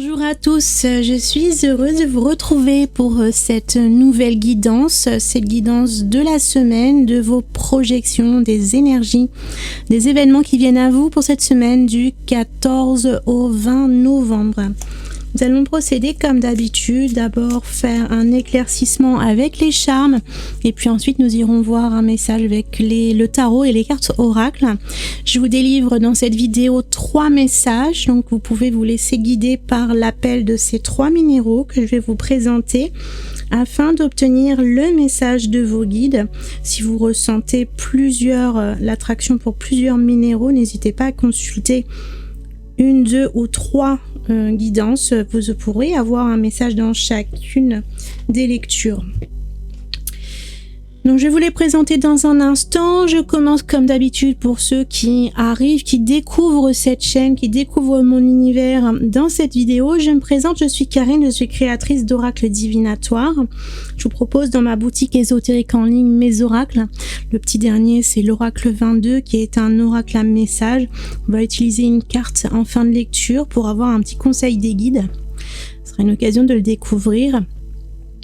Bonjour à tous, je suis heureuse de vous retrouver pour cette nouvelle guidance, cette guidance de la semaine, de vos projections, des énergies, des événements qui viennent à vous pour cette semaine du 14 au 20 novembre. Nous allons procéder comme d'habitude, d'abord faire un éclaircissement avec les charmes et puis ensuite nous irons voir un message avec le tarot et les cartes oracle. Je vous délivre dans cette vidéo 3 messages, donc vous pouvez vous laisser guider par l'appel de ces 3 minéraux que je vais vous présenter afin d'obtenir le message de vos guides. Si vous ressentez l'attraction pour plusieurs minéraux, n'hésitez pas à consulter 1, 2 ou 3 guidances. Vous pourrez avoir un message dans chacune des lectures. Donc je vais vous les présenter dans un instant. Je commence comme d'habitude pour ceux qui arrivent, qui découvrent cette chaîne, qui découvrent mon univers dans cette vidéo. Je me présente, je suis Karine, je suis créatrice d'oracles divinatoires. Je vous propose dans ma boutique ésotérique en ligne mes oracles. Le petit dernier, c'est l'oracle 22 qui est un oracle à message. On va utiliser une carte en fin de lecture pour avoir un petit conseil des guides. Ce sera une occasion de le découvrir.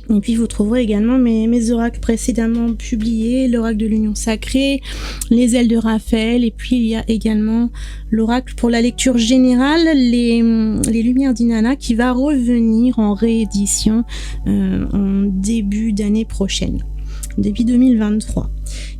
Et puis vous trouverez également mes oracles précédemment publiés, l'oracle de l'union sacrée, les ailes de Raphaël, et puis il y a également l'oracle pour la lecture générale, les lumières d'Inanna, qui va revenir en réédition en début d'année prochaine, début 2023.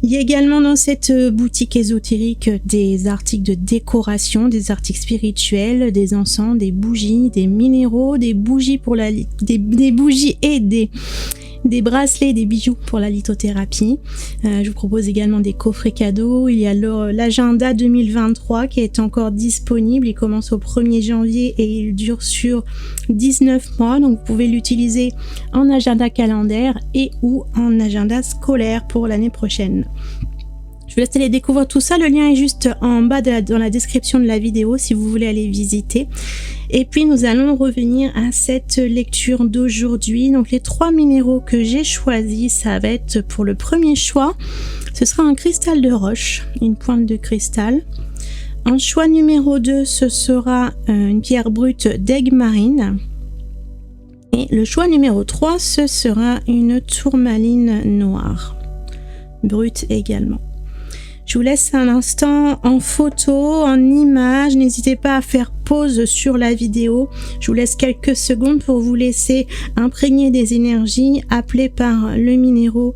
Il y a également dans cette boutique ésotérique des articles de décoration, des articles spirituels, des encens, des bougies, des minéraux, des bougies pour des bougies et des bracelets, des bijoux pour la lithothérapie. Je vous propose également des coffrets cadeaux. Il y a l'agenda 2023 qui est encore disponible. Il commence au 1er janvier et il dure sur 19 mois. Donc vous pouvez l'utiliser en agenda calendaire et ou en agenda scolaire pour l'année prochaine. Je vous laisse aller découvrir tout ça. Le lien est juste en bas dans la description de la vidéo si vous voulez aller visiter. Et puis nous allons revenir à cette lecture d'aujourd'hui. Donc les 3 minéraux que j'ai choisis, ça va être pour le premier choix, ce sera un cristal de roche, une pointe de cristal. En choix numéro 2, ce sera une pierre brute d'aigue marine. Et le choix numéro 3, ce sera une tourmaline noire, brute également. Je vous laisse un instant en photo, en image. N'hésitez pas à faire pause sur la vidéo. Je vous laisse quelques secondes pour vous laisser imprégner des énergies appelées par le minéraux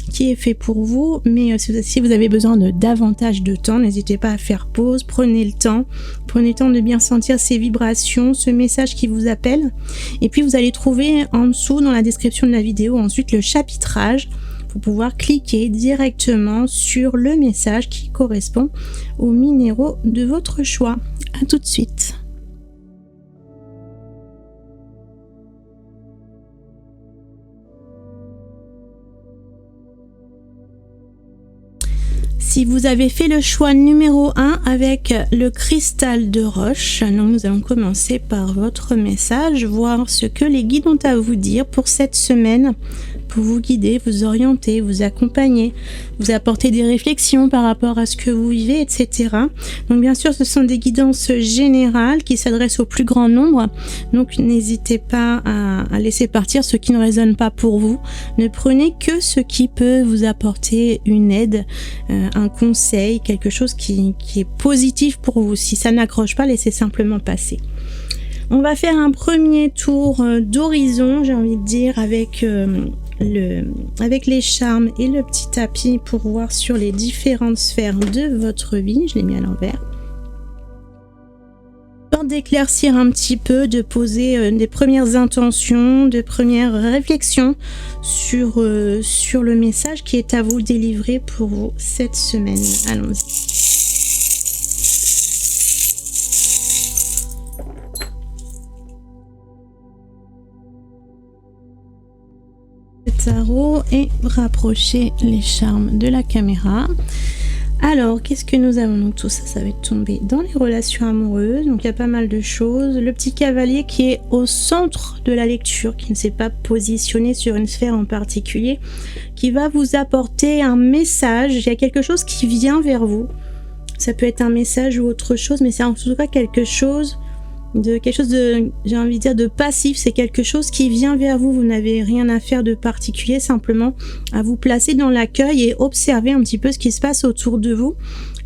qui est fait pour vous. Mais si vous avez besoin de davantage de temps, n'hésitez pas à faire pause. Prenez le temps. Prenez le temps de bien sentir ces vibrations, ce message qui vous appelle. Et puis vous allez trouver en dessous dans la description de la vidéo ensuite le chapitrage pour pouvoir cliquer directement sur le message qui correspond aux minéraux de votre choix. À tout de suite. Si vous avez fait le choix numéro 1 avec le cristal de roche, donc nous allons commencer par votre message, voir ce que les guides ont à vous dire pour cette semaine, pour vous guider, vous orienter, vous accompagner, vous apporter des réflexions par rapport à ce que vous vivez, etc. Donc bien sûr, ce sont des guidances générales qui s'adressent au plus grand nombre, donc n'hésitez pas à laisser partir ce qui ne résonne pas pour vous. Ne prenez que ce qui peut vous apporter une aide, un conseil, quelque chose qui est positif pour vous. Si ça n'accroche pas, laissez simplement passer. On va faire un premier tour d'horizon, j'ai envie de dire, avec les charmes et le petit tapis pour voir sur les différentes sphères de votre vie. Je l'ai mis à l'envers. D'éclaircir un petit peu, de poser des premières intentions, de premières réflexions sur le message qui est à vous délivrer pour vous cette semaine. Allons-y. Tarot et rapprocher les charmes de la caméra. Alors, qu'est-ce que nous avons? Donc tout ça, ça va être tombé dans les relations amoureuses. Donc il y a pas mal de choses. Le petit cavalier qui est au centre de la lecture, qui ne s'est pas positionné sur une sphère en particulier, qui va vous apporter un message. Il y a quelque chose qui vient vers vous. Ça peut être un message ou autre chose, mais c'est en tout cas quelque chose de quelque chose de, j'ai envie de dire, de passif. C'est quelque chose qui vient vers vous. Vous n'avez rien à faire de particulier, simplement à vous placer dans l'accueil et observer un petit peu ce qui se passe autour de vous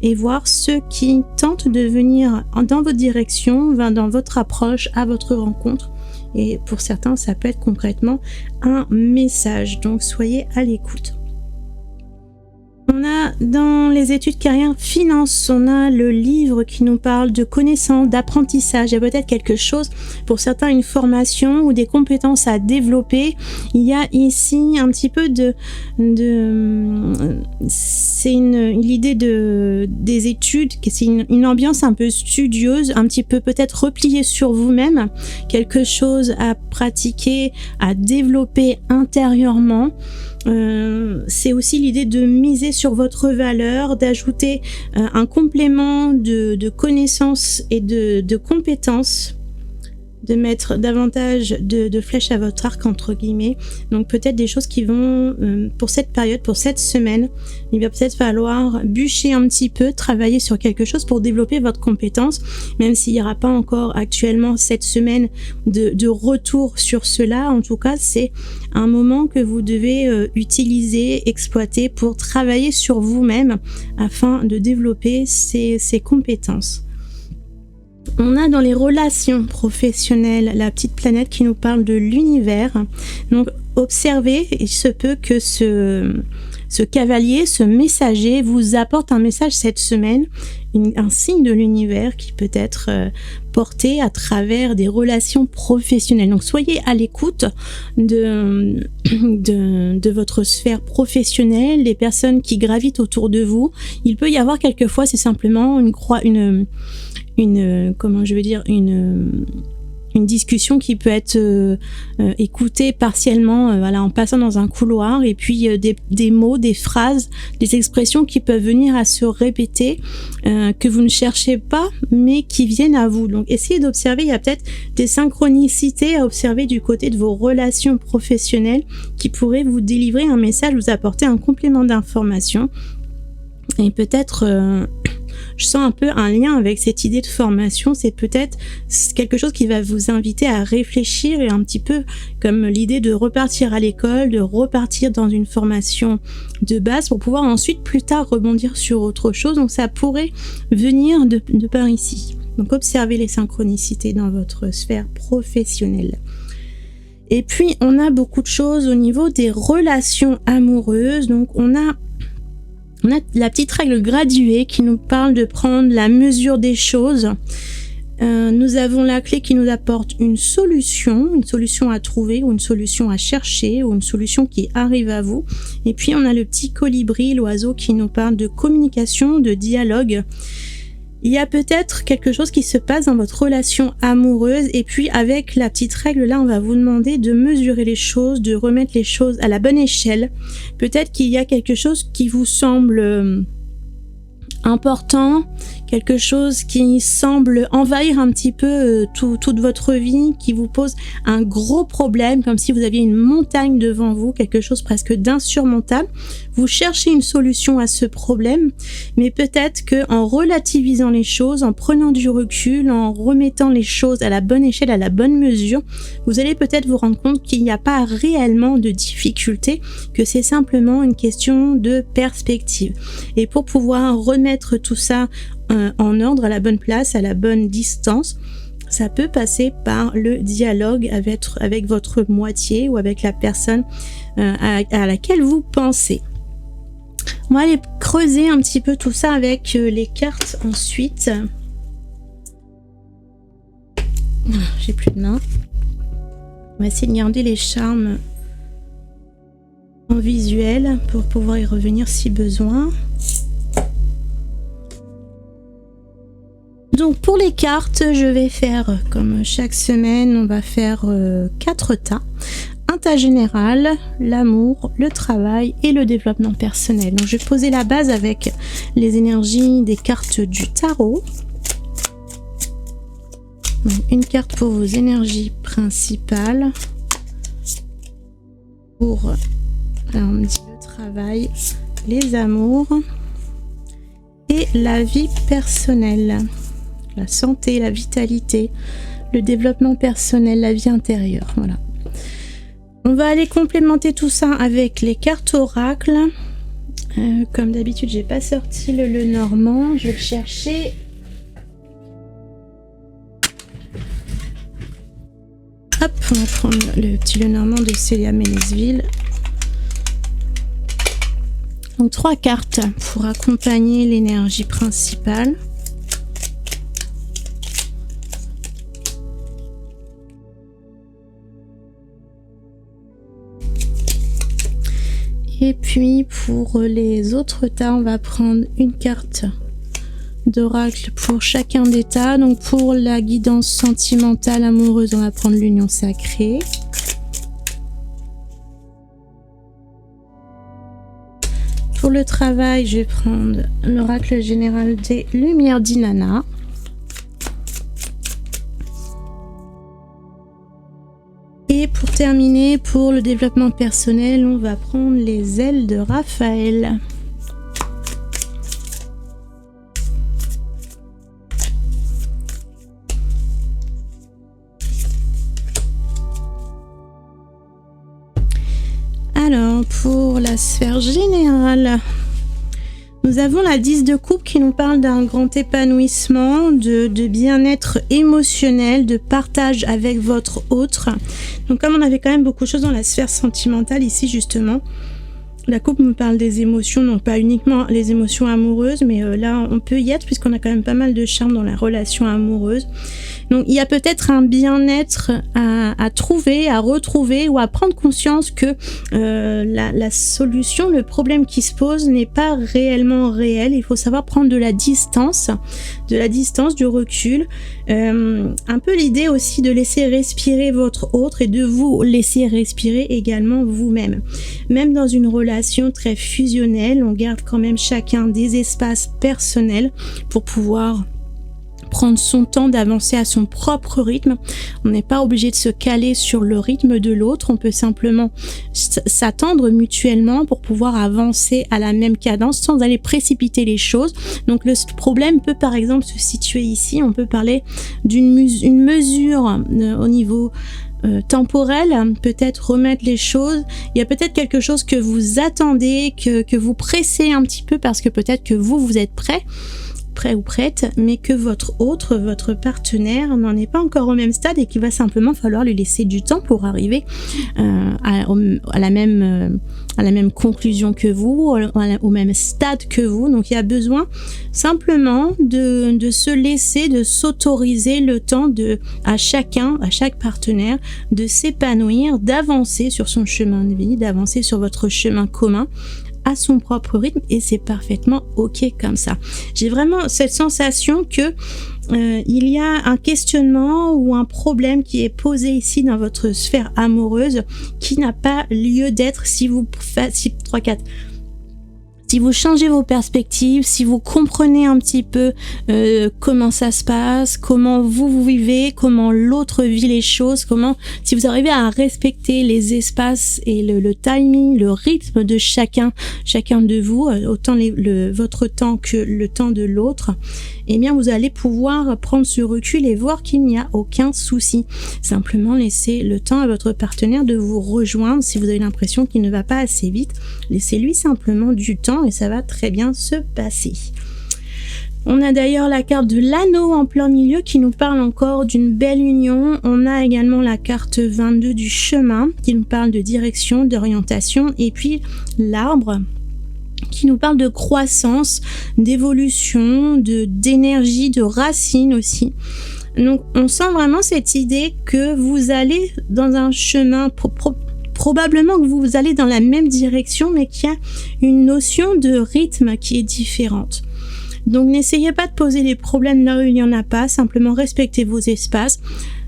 et voir ceux qui tentent de venir dans votre direction, dans votre approche, à votre rencontre. Et pour certains, ça peut être concrètement un message. Donc soyez à l'écoute. On a dans les études carrière finance, on a le livre qui nous parle de connaissances, d'apprentissage. Il y a peut-être quelque chose, pour certains une formation ou des compétences à développer. Il y a ici un petit peu c'est l'idée des études, c'est une ambiance un peu studieuse, un petit peu peut-être repliée sur vous-même, quelque chose à pratiquer, à développer intérieurement. C'est aussi l'idée de miser sur votre valeur, d'ajouter un complément de connaissances et de compétences, de mettre davantage de flèches à votre arc, entre guillemets. Donc peut-être des choses qui vont, pour cette période, pour cette semaine, il va peut-être falloir bûcher un petit peu, travailler sur quelque chose pour développer votre compétence, même s'il n'y aura pas encore actuellement cette semaine de retour sur cela. En tout cas, c'est un moment que vous devez utiliser, exploiter pour travailler sur vous-même afin de développer ces compétences. On a dans les relations professionnelles la petite planète qui nous parle de l'univers. Donc observez, il se peut que ce cavalier, ce messager vous apporte un message cette semaine, un signe de l'univers qui peut être porté à travers des relations professionnelles. Donc soyez à l'écoute de votre sphère professionnelle, des personnes qui gravitent autour de vous. Il peut y avoir quelquefois, c'est simplement une discussion qui peut être écoutée partiellement en passant dans un couloir, et puis des mots, des phrases, des expressions qui peuvent venir à se répéter, que vous ne cherchez pas mais qui viennent à vous. Donc essayez d'observer, il y a peut-être des synchronicités à observer du côté de vos relations professionnelles qui pourraient vous délivrer un message, vous apporter un complément d'information. Et peut-être je sens un peu un lien avec cette idée de formation, c'est peut-être quelque chose qui va vous inviter à réfléchir, et un petit peu comme l'idée de repartir à l'école, de repartir dans une formation de base pour pouvoir ensuite plus tard rebondir sur autre chose. Donc ça pourrait venir de par ici. Donc observez les synchronicités dans votre sphère professionnelle. Et puis on a beaucoup de choses au niveau des relations amoureuses. Donc on a la petite règle graduée qui nous parle de prendre la mesure des choses. Nous avons la clé qui nous apporte une solution à trouver, ou une solution à chercher, ou une solution qui arrive à vous. Et puis on a le petit colibri, l'oiseau, qui nous parle de communication, de dialogue. Il y a peut-être quelque chose qui se passe dans votre relation amoureuse, et puis avec la petite règle là, on va vous demander de mesurer les choses, de remettre les choses à la bonne échelle. Peut-être qu'il y a quelque chose qui vous semble important, quelque chose qui semble envahir un petit peu toute votre vie, qui vous pose un gros problème, comme si vous aviez une montagne devant vous, quelque chose presque d'insurmontable. Vous cherchez une solution à ce problème, mais peut-être que en relativisant les choses, en prenant du recul, en remettant les choses à la bonne échelle, à la bonne mesure, vous allez peut-être vous rendre compte qu'il n'y a pas réellement de difficulté, que c'est simplement une question de perspective. Et pour pouvoir remettre tout ça en ordre, à la bonne place, à la bonne distance, ça peut passer par le dialogue avec votre moitié, ou avec la personne à laquelle vous pensez. On va aller creuser un petit peu tout ça avec les cartes ensuite. J'ai plus de main. On va essayer de garder les charmes en visuel pour pouvoir y revenir si besoin. Donc pour les cartes, je vais faire comme chaque semaine, on va faire 4 tas. Un tas général, l'amour, le travail et le développement personnel. Donc je vais poser la base avec les énergies des cartes du tarot. Donc, une carte pour vos énergies principales. Pour alors on me dit le travail, les amours et la vie personnelle. La santé, la vitalité, le développement personnel, la vie intérieure. Voilà. On va aller complémenter tout ça avec les cartes oracle. Comme d'habitude, j'ai pas sorti le Lenormand. Je vais le chercher. Hop, on va prendre le petit Lenormand de Célia Ménesville. Donc 3 cartes pour accompagner l'énergie principale. Et puis pour les autres tas, on va prendre une carte d'oracle pour chacun des tas. Donc pour la guidance sentimentale amoureuse, on va prendre l'union sacrée. Pour le travail, je vais prendre l'oracle général des lumières d'Inanna. Et pour terminer, pour le développement personnel, on va prendre les ailes de Raphaël. Alors, pour la sphère générale, nous avons la 10 de coupe qui nous parle d'un grand épanouissement, de bien-être émotionnel, de partage avec votre autre. Donc comme on avait quand même beaucoup de choses dans la sphère sentimentale ici justement, la coupe nous parle des émotions, donc pas uniquement les émotions amoureuses, mais là on peut y être puisqu'on a quand même pas mal de charme dans la relation amoureuse. Donc il y a peut-être un bien-être à trouver, à retrouver ou à prendre conscience que la solution, le problème qui se pose n'est pas réellement réel. Il faut savoir prendre de la distance, du recul. Un peu l'idée aussi de laisser respirer votre autre et de vous laisser respirer également vous-même. Même dans une relation très fusionnelle, on garde quand même chacun des espaces personnels pour pouvoir prendre son temps d'avancer à son propre rythme. On n'est pas obligé de se caler sur le rythme de l'autre, on peut simplement s'attendre mutuellement pour pouvoir avancer à la même cadence sans aller précipiter les choses. Donc le problème peut par exemple se situer ici, on peut parler d'une mesure au niveau temporel, peut-être remettre les choses. Il y a peut-être quelque chose que vous attendez, que vous pressez un petit peu parce que peut-être que vous êtes prêt ou prête, mais que votre partenaire n'en est pas encore au même stade et qu'il va simplement falloir lui laisser du temps pour arriver à la même conclusion que vous, au même stade que vous. Donc il y a besoin simplement de se laisser, de s'autoriser le temps à chaque partenaire de s'épanouir, d'avancer sur son chemin de vie, d'avancer sur votre chemin commun à son propre rythme, et c'est parfaitement ok comme ça. J'ai vraiment cette sensation que il y a un questionnement ou un problème qui est posé ici dans votre sphère amoureuse qui n'a pas lieu d'être si vous faites si vous changez vos perspectives, si vous comprenez un petit peu comment ça se passe, comment vous vivez, comment l'autre vit les choses, si vous arrivez à respecter les espaces et le timing, le rythme de chacun de vous, autant votre temps que le temps de l'autre, eh bien vous allez pouvoir prendre ce recul et voir qu'il n'y a aucun souci. Simplement laissez le temps à votre partenaire de vous rejoindre. Si vous avez l'impression qu'il ne va pas assez vite, laissez-lui simplement du temps et ça va très bien se passer. On a d'ailleurs la carte de l'anneau en plein milieu qui nous parle encore d'une belle union. On a également la carte 22 du chemin qui nous parle de direction, d'orientation, et puis l'arbre qui nous parle de croissance, d'évolution, d'énergie, de racines aussi. Donc on sent vraiment cette idée que vous allez dans un chemin probablement que vous allez dans la même direction, mais qu'il y a une notion de rythme qui est différente. Donc n'essayez pas de poser les problèmes là où il n'y en a pas, simplement respectez vos espaces,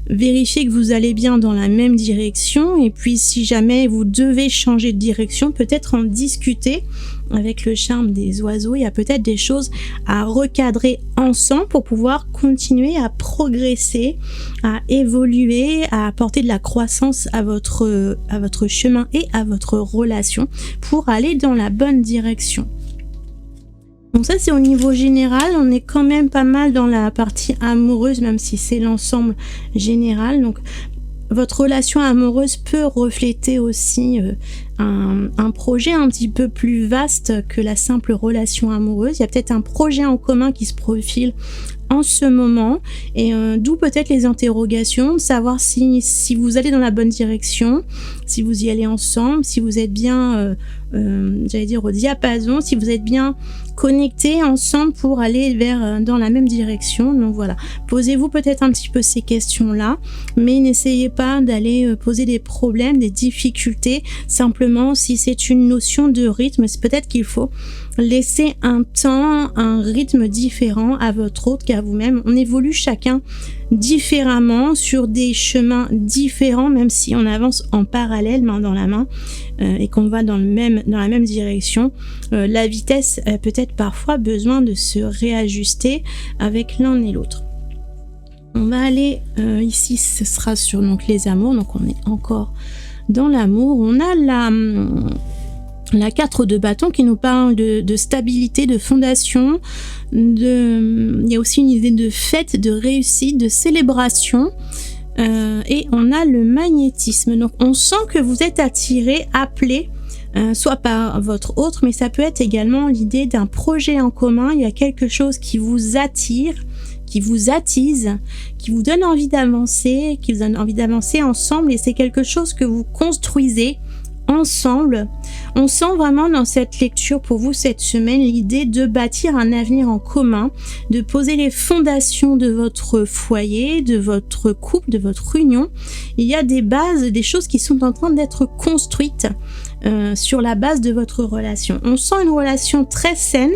vérifiez que vous allez bien dans la même direction, et puis si jamais vous devez changer de direction, peut-être en discuter avec le charme des oiseaux. Il y a peut-être des choses à recadrer ensemble pour pouvoir continuer à progresser, à évoluer, à apporter de la croissance à votre chemin et à votre relation pour aller dans la bonne direction. Donc ça, c'est au niveau général. On est quand même pas mal dans la partie amoureuse, même si c'est l'ensemble général. Donc, votre relation amoureuse peut refléter aussi un projet un petit peu plus vaste que la simple relation amoureuse. Il y a peut-être un projet en commun qui se profile en ce moment, et d'où peut-être les interrogations, de savoir si vous allez dans la bonne direction, si vous y allez ensemble, si vous êtes bien, j'allais dire au diapason, si vous êtes bien connectés ensemble pour aller dans la même direction. Donc voilà, posez-vous peut-être un petit peu ces questions-là, mais n'essayez pas d'aller poser des problèmes, des difficultés. Simplement, si c'est une notion de rythme, c'est peut-être qu'il faut laisser un temps, un rythme différent à votre autre qu'à vous-même. On évolue chacun différemment sur des chemins différents, même si on avance en parallèle, main dans la main, et qu'on va dans la même direction. La vitesse a peut-être parfois besoin de se réajuster avec l'un et l'autre. On va aller ici, ce sera sur donc les amours, donc on est encore dans l'amour. On a la 4 de bâton qui nous parle de stabilité, de fondation, il y a aussi une idée de fête, de réussite, de célébration, et on a le magnétisme. Donc on sent que vous êtes attiré, appelé, soit par votre autre, mais ça peut être également l'idée d'un projet en commun. Il y a quelque chose qui vous attire, qui vous attise, qui vous donne envie d'avancer, ensemble, et c'est quelque chose que vous construisez ensemble. On sent vraiment dans cette lecture pour vous cette semaine l'idée de bâtir un avenir en commun, de poser les fondations de votre foyer, de votre couple, de votre union. Il y a des bases, des choses qui sont en train d'être construites sur la base de votre relation. On sent une relation très saine,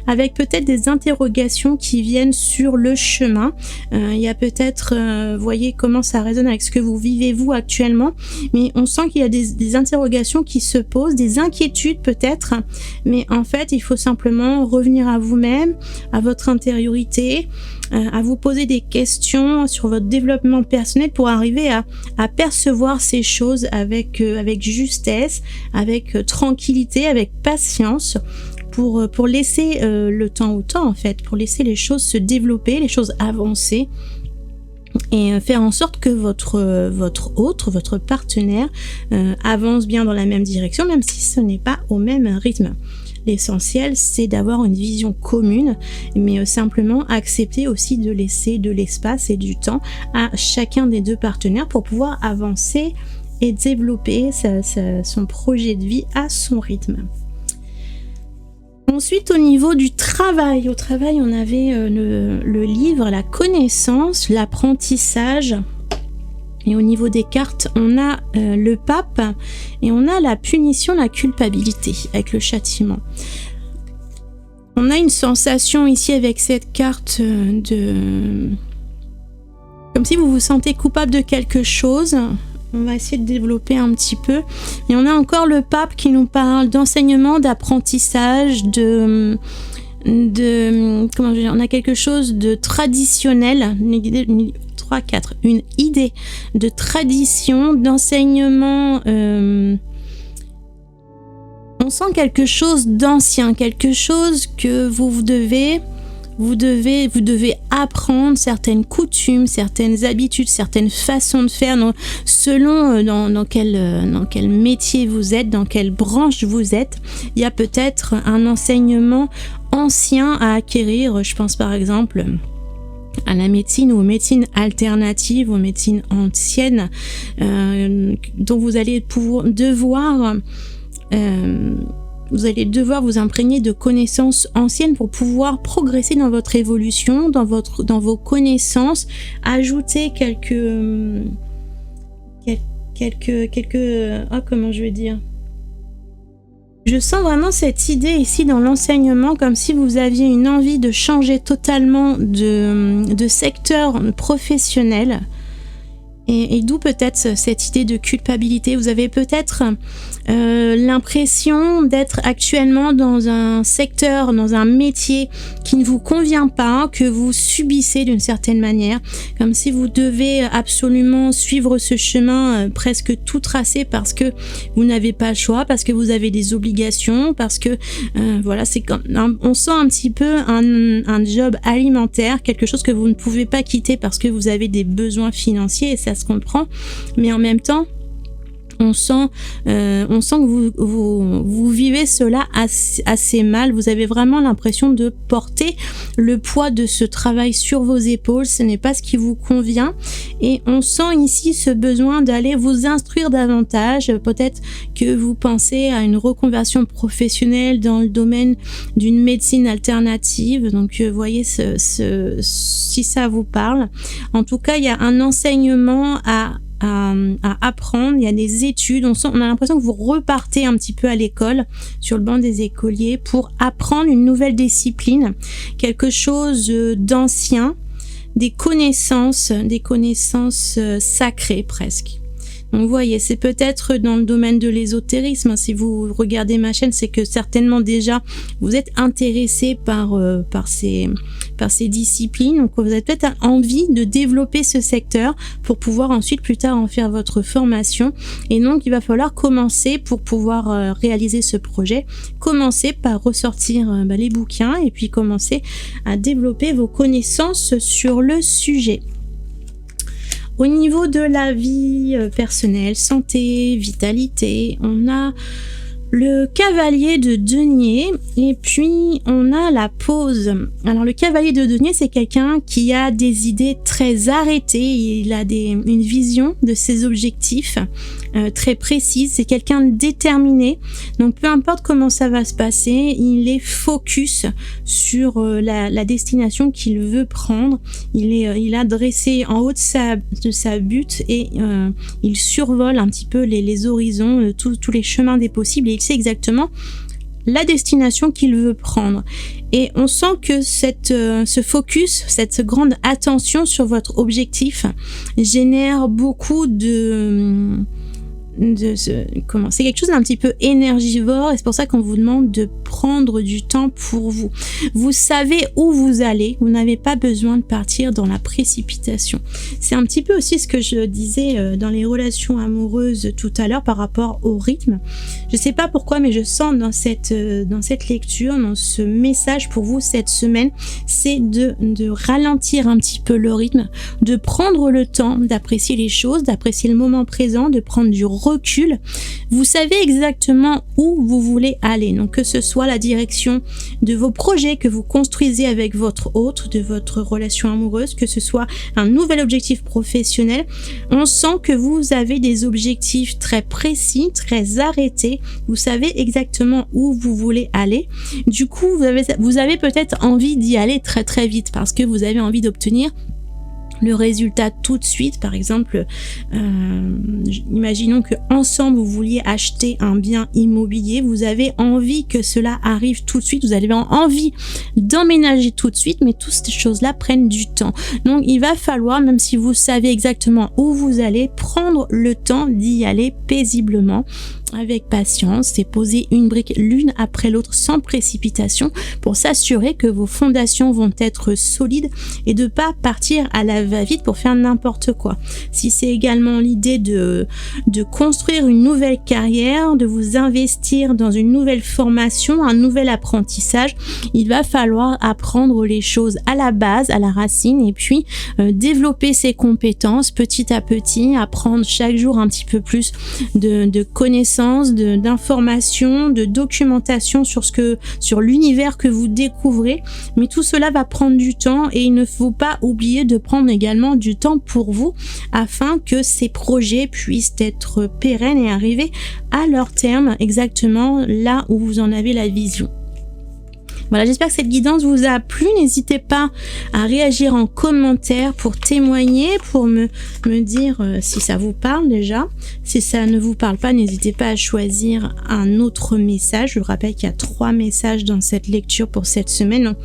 avec peut-être des interrogations qui viennent sur le chemin. Il y a peut-être, voyez comment ça résonne avec ce que vous vivez vous actuellement, mais on sent qu'il y a des interrogations qui se posent, des inquiétudes peut-être, mais en fait il faut simplement revenir à vous-même, à votre intériorité, à vous poser des questions sur votre développement personnel pour arriver à percevoir ces choses avec justesse, avec tranquillité, avec patience, pour laisser le temps au temps en fait, pour laisser les choses se développer, les choses avancer, et faire en sorte que votre partenaire avance bien dans la même direction, même si ce n'est pas au même rythme. L'essentiel, c'est d'avoir une vision commune, mais simplement accepter aussi de laisser de l'espace et du temps à chacun des deux partenaires pour pouvoir avancer et développer son projet de vie à son rythme. Ensuite, au niveau du travail, on avait le livre, la connaissance, l'apprentissage. Et au niveau des cartes, on a le pape et on a la punition, la culpabilité avec le châtiment. On a une sensation ici avec cette carte comme si vous vous sentez coupable de quelque chose. On va essayer de développer un petit peu. Et on a encore le pape qui nous parle d'enseignement, d'apprentissage, comment je vais dire, on a quelque chose de traditionnel, une idée de tradition, d'enseignement. On sent quelque chose d'ancien, quelque chose que vous devez apprendre, certaines coutumes, certaines habitudes, certaines façons de faire, selon dans quel métier vous êtes, dans quelle branche vous êtes. Il y a peut-être un enseignement ancien à acquérir. Je pense par exemple à la médecine ou aux médecines alternatives, aux médecines anciennes, dont vous allez devoir vous imprégner de connaissances anciennes pour pouvoir progresser dans votre évolution, dans vos connaissances, ajouter comment je vais dire. Je sens vraiment cette idée ici dans l'enseignement, comme si vous aviez une envie de changer totalement de secteur professionnel. Et d'où peut-être cette idée de culpabilité. Vous avez peut-être l'impression d'être actuellement dans un secteur, dans un métier qui ne vous convient pas, que vous subissez d'une certaine manière, comme si vous devez absolument suivre ce chemin presque tout tracé parce que vous n'avez pas le choix, parce que vous avez des obligations, parce que voilà, c'est comme on sent un petit peu un job alimentaire, quelque chose que vous ne pouvez pas quitter parce que vous avez des besoins financiers, et ça se comprend, mais en même temps on sent que vous vivez cela assez mal. Vous avez vraiment l'impression de porter le poids de ce travail sur vos épaules. Ce n'est pas ce qui vous convient. Et on sent ici ce besoin d'aller vous instruire davantage. Peut-être que vous pensez à une reconversion professionnelle dans le domaine d'une médecine alternative. Donc, voyez si ça vous parle. En tout cas, il y a un enseignement à apprendre, il y a des études, on a l'impression que vous repartez un petit peu à l'école, sur le banc des écoliers, pour apprendre une nouvelle discipline, quelque chose d'ancien, des connaissances sacrées presque. Donc vous voyez, c'est peut-être dans le domaine de l'ésotérisme. Si vous regardez ma chaîne, c'est que certainement déjà vous êtes intéressé par ces disciplines. Donc vous avez peut-être envie de développer ce secteur pour pouvoir ensuite plus tard en faire votre formation. Et donc il va falloir commencer, pour pouvoir réaliser ce projet, commencer par ressortir les bouquins et puis commencer à développer vos connaissances sur le sujet. Au niveau de la vie personnelle, santé, vitalité, on a le cavalier de denier et puis on a la pause. Alors le cavalier de denier, c'est quelqu'un qui a des idées très arrêtées, il a une vision de ses objectifs très précise, c'est quelqu'un de déterminé. Donc peu importe comment ça va se passer, il est focus sur la destination qu'il veut prendre. Il a dressé en haut de sa butte et il survole un petit peu les horizons, tous les chemins des possibles, et il sait exactement la destination qu'il veut prendre. Et on sent que ce focus, cette grande attention sur votre objectif génère beaucoup c'est quelque chose d'un petit peu énergivore, et c'est pour ça qu'on vous demande de prendre du temps pour vous. Vous savez où vous allez, vous n'avez pas besoin de partir dans la précipitation. C'est un petit peu aussi ce que je disais dans les relations amoureuses tout à l'heure par rapport au rythme. Je sais pas pourquoi, mais je sens dans cette lecture, dans ce message pour vous cette semaine, c'est de ralentir un petit peu le rythme, de prendre le temps d'apprécier les choses, d'apprécier le moment présent, de prendre du recul. Vous savez exactement où vous voulez aller, donc que ce soit la direction de vos projets que vous construisez avec votre autre, de votre relation amoureuse, que ce soit un nouvel objectif professionnel. On sent que vous avez des objectifs très précis, très arrêtés. Vous savez exactement où vous voulez aller. Du coup, vous avez peut-être envie d'y aller très très vite parce que vous avez envie d'obtenir le résultat tout de suite. Par exemple, imaginons que ensemble vous vouliez acheter un bien immobilier, vous avez envie que cela arrive tout de suite, vous avez envie d'emménager tout de suite, mais toutes ces choses-là prennent du temps. Donc il va falloir, même si vous savez exactement où vous allez, prendre le temps d'y aller paisiblement, avec patience, et poser une brique l'une après l'autre sans précipitation pour s'assurer que vos fondations vont être solides et de pas partir à la va-vite pour faire n'importe quoi. Si c'est également l'idée de construire une nouvelle carrière, de vous investir dans une nouvelle formation, un nouvel apprentissage, il va falloir apprendre les choses à la base, à la racine, et puis développer ses compétences petit à petit, apprendre chaque jour un petit peu plus de connaissances, d'informations, de documentation sur l'univers que vous découvrez. Mais tout cela va prendre du temps, et il ne faut pas oublier de prendre également du temps pour vous afin que ces projets puissent être pérennes et arriver à leur terme exactement là où vous en avez la vision. Voilà, j'espère que cette guidance vous a plu. N'hésitez pas à réagir en commentaire pour témoigner, pour me dire si ça vous parle déjà. Si ça ne vous parle pas, n'hésitez pas à choisir un autre message. Je vous rappelle qu'il y a 3 messages dans cette lecture pour cette semaine. Donc,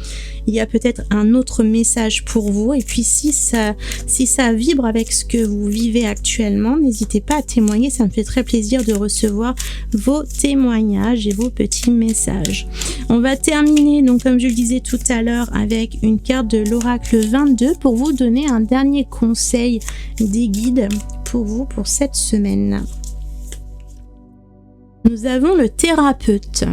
il y a peut-être un autre message pour vous. Et puis si ça vibre avec ce que vous vivez actuellement, n'hésitez pas à témoigner. Ça me fait très plaisir de recevoir vos témoignages et vos petits messages. On va terminer, donc comme je le disais tout à l'heure, avec une carte de l'oracle 22 pour vous donner un dernier conseil des guides pour vous pour cette semaine. Nous avons le thérapeute.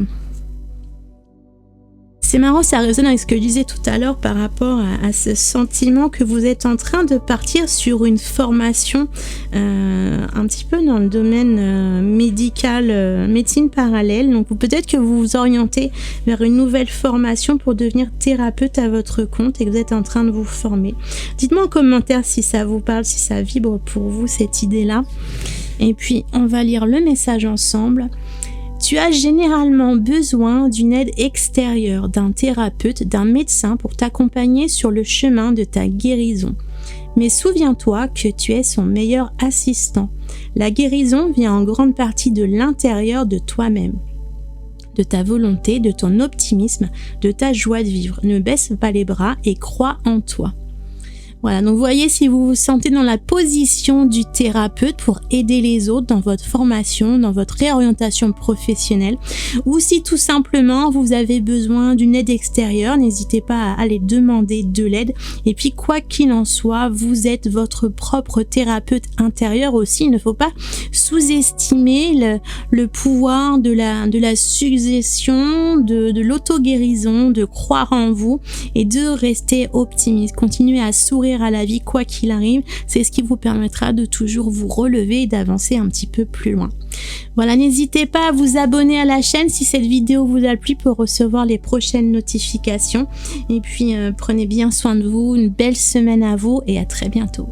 C'est marrant, ça résonne avec ce que je disais tout à l'heure par rapport à ce sentiment que vous êtes en train de partir sur une formation un petit peu dans le domaine médical, médecine parallèle. Donc peut-être que vous vous orientez vers une nouvelle formation pour devenir thérapeute à votre compte et que vous êtes en train de vous former. Dites-moi en commentaire si ça vous parle, si ça vibre pour vous cette idée-là. Et puis on va lire le message ensemble. Tu as généralement besoin d'une aide extérieure, d'un thérapeute, d'un médecin pour t'accompagner sur le chemin de ta guérison. Mais souviens-toi que tu es son meilleur assistant. La guérison vient en grande partie de l'intérieur de toi-même, de ta volonté, de ton optimisme, de ta joie de vivre. Ne baisse pas les bras et crois en toi. Voilà, donc voyez si vous vous sentez dans la position du thérapeute pour aider les autres dans votre formation, dans votre réorientation professionnelle, ou si tout simplement vous avez besoin d'une aide extérieure, n'hésitez pas à aller demander de l'aide. Et puis quoi qu'il en soit, vous êtes votre propre thérapeute intérieur aussi. Il ne faut pas sous-estimer le pouvoir de la suggestion, de l'auto-guérison, de croire en vous et de rester optimiste. Continuez à sourire à la vie quoi qu'il arrive, c'est ce qui vous permettra de toujours vous relever et d'avancer un petit peu plus loin. Voilà, n'hésitez pas à vous abonner à la chaîne si cette vidéo vous a plu pour recevoir les prochaines notifications. Et puis prenez bien soin de vous, une belle semaine à vous et à très bientôt.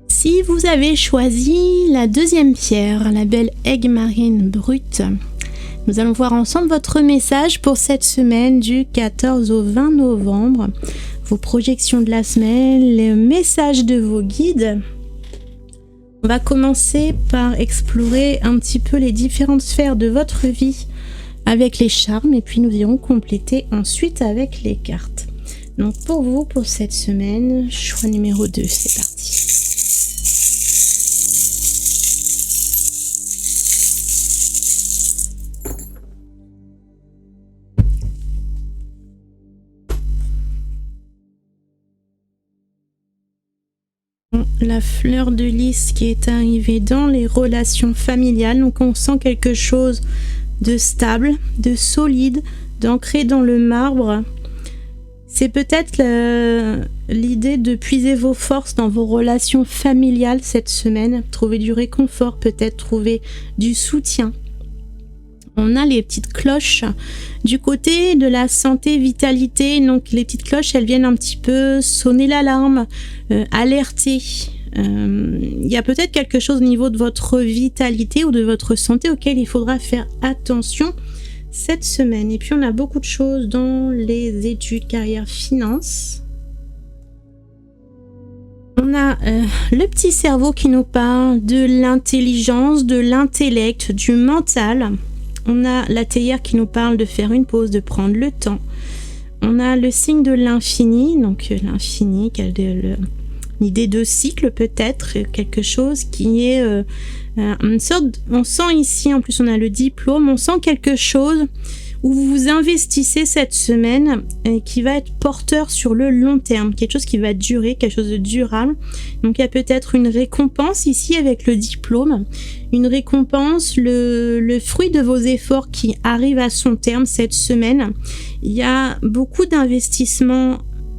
Si vous avez choisi la deuxième pierre, la belle aigue marine brute, nous allons voir ensemble votre message pour cette semaine du 14 au 20 novembre, vos projections de la semaine, les messages de vos guides. On va commencer par explorer un petit peu les différentes sphères de votre vie avec les charmes et puis nous irons compléter ensuite avec les cartes. Donc pour vous, pour cette semaine, choix numéro 2, c'est parti. La fleur de lys qui est arrivée dans les relations familiales. Donc on sent quelque chose de stable, de solide, d'ancré dans le marbre. C'est peut-être l'idée de puiser vos forces dans vos relations familiales cette semaine. Trouver du réconfort, peut-être trouver du soutien. On a les petites cloches du côté de la santé, vitalité. Donc les petites cloches, elles viennent un petit peu sonner l'alarme, alerter. Il y a peut-être quelque chose au niveau de votre vitalité ou de votre santé auquel il faudra faire attention cette semaine. Et puis on a beaucoup de choses dans les études, carrière, finances. On a le petit cerveau qui nous parle de l'intelligence, de l'intellect, du mental. On a la théière qui nous parle de faire une pause, de prendre le temps. On a le signe de l'infini, donc l'infini, l'idée de cycle peut-être, quelque chose qui est une sorte, on sent ici, en plus on a le diplôme, on sent quelque chose où vous vous investissez cette semaine et qui va être porteur sur le long terme, quelque chose qui va durer, quelque chose de durable. Donc il y a peut-être une récompense ici avec le diplôme, une récompense, le fruit de vos efforts qui arrive à son terme cette semaine. Il y a beaucoup d'investissement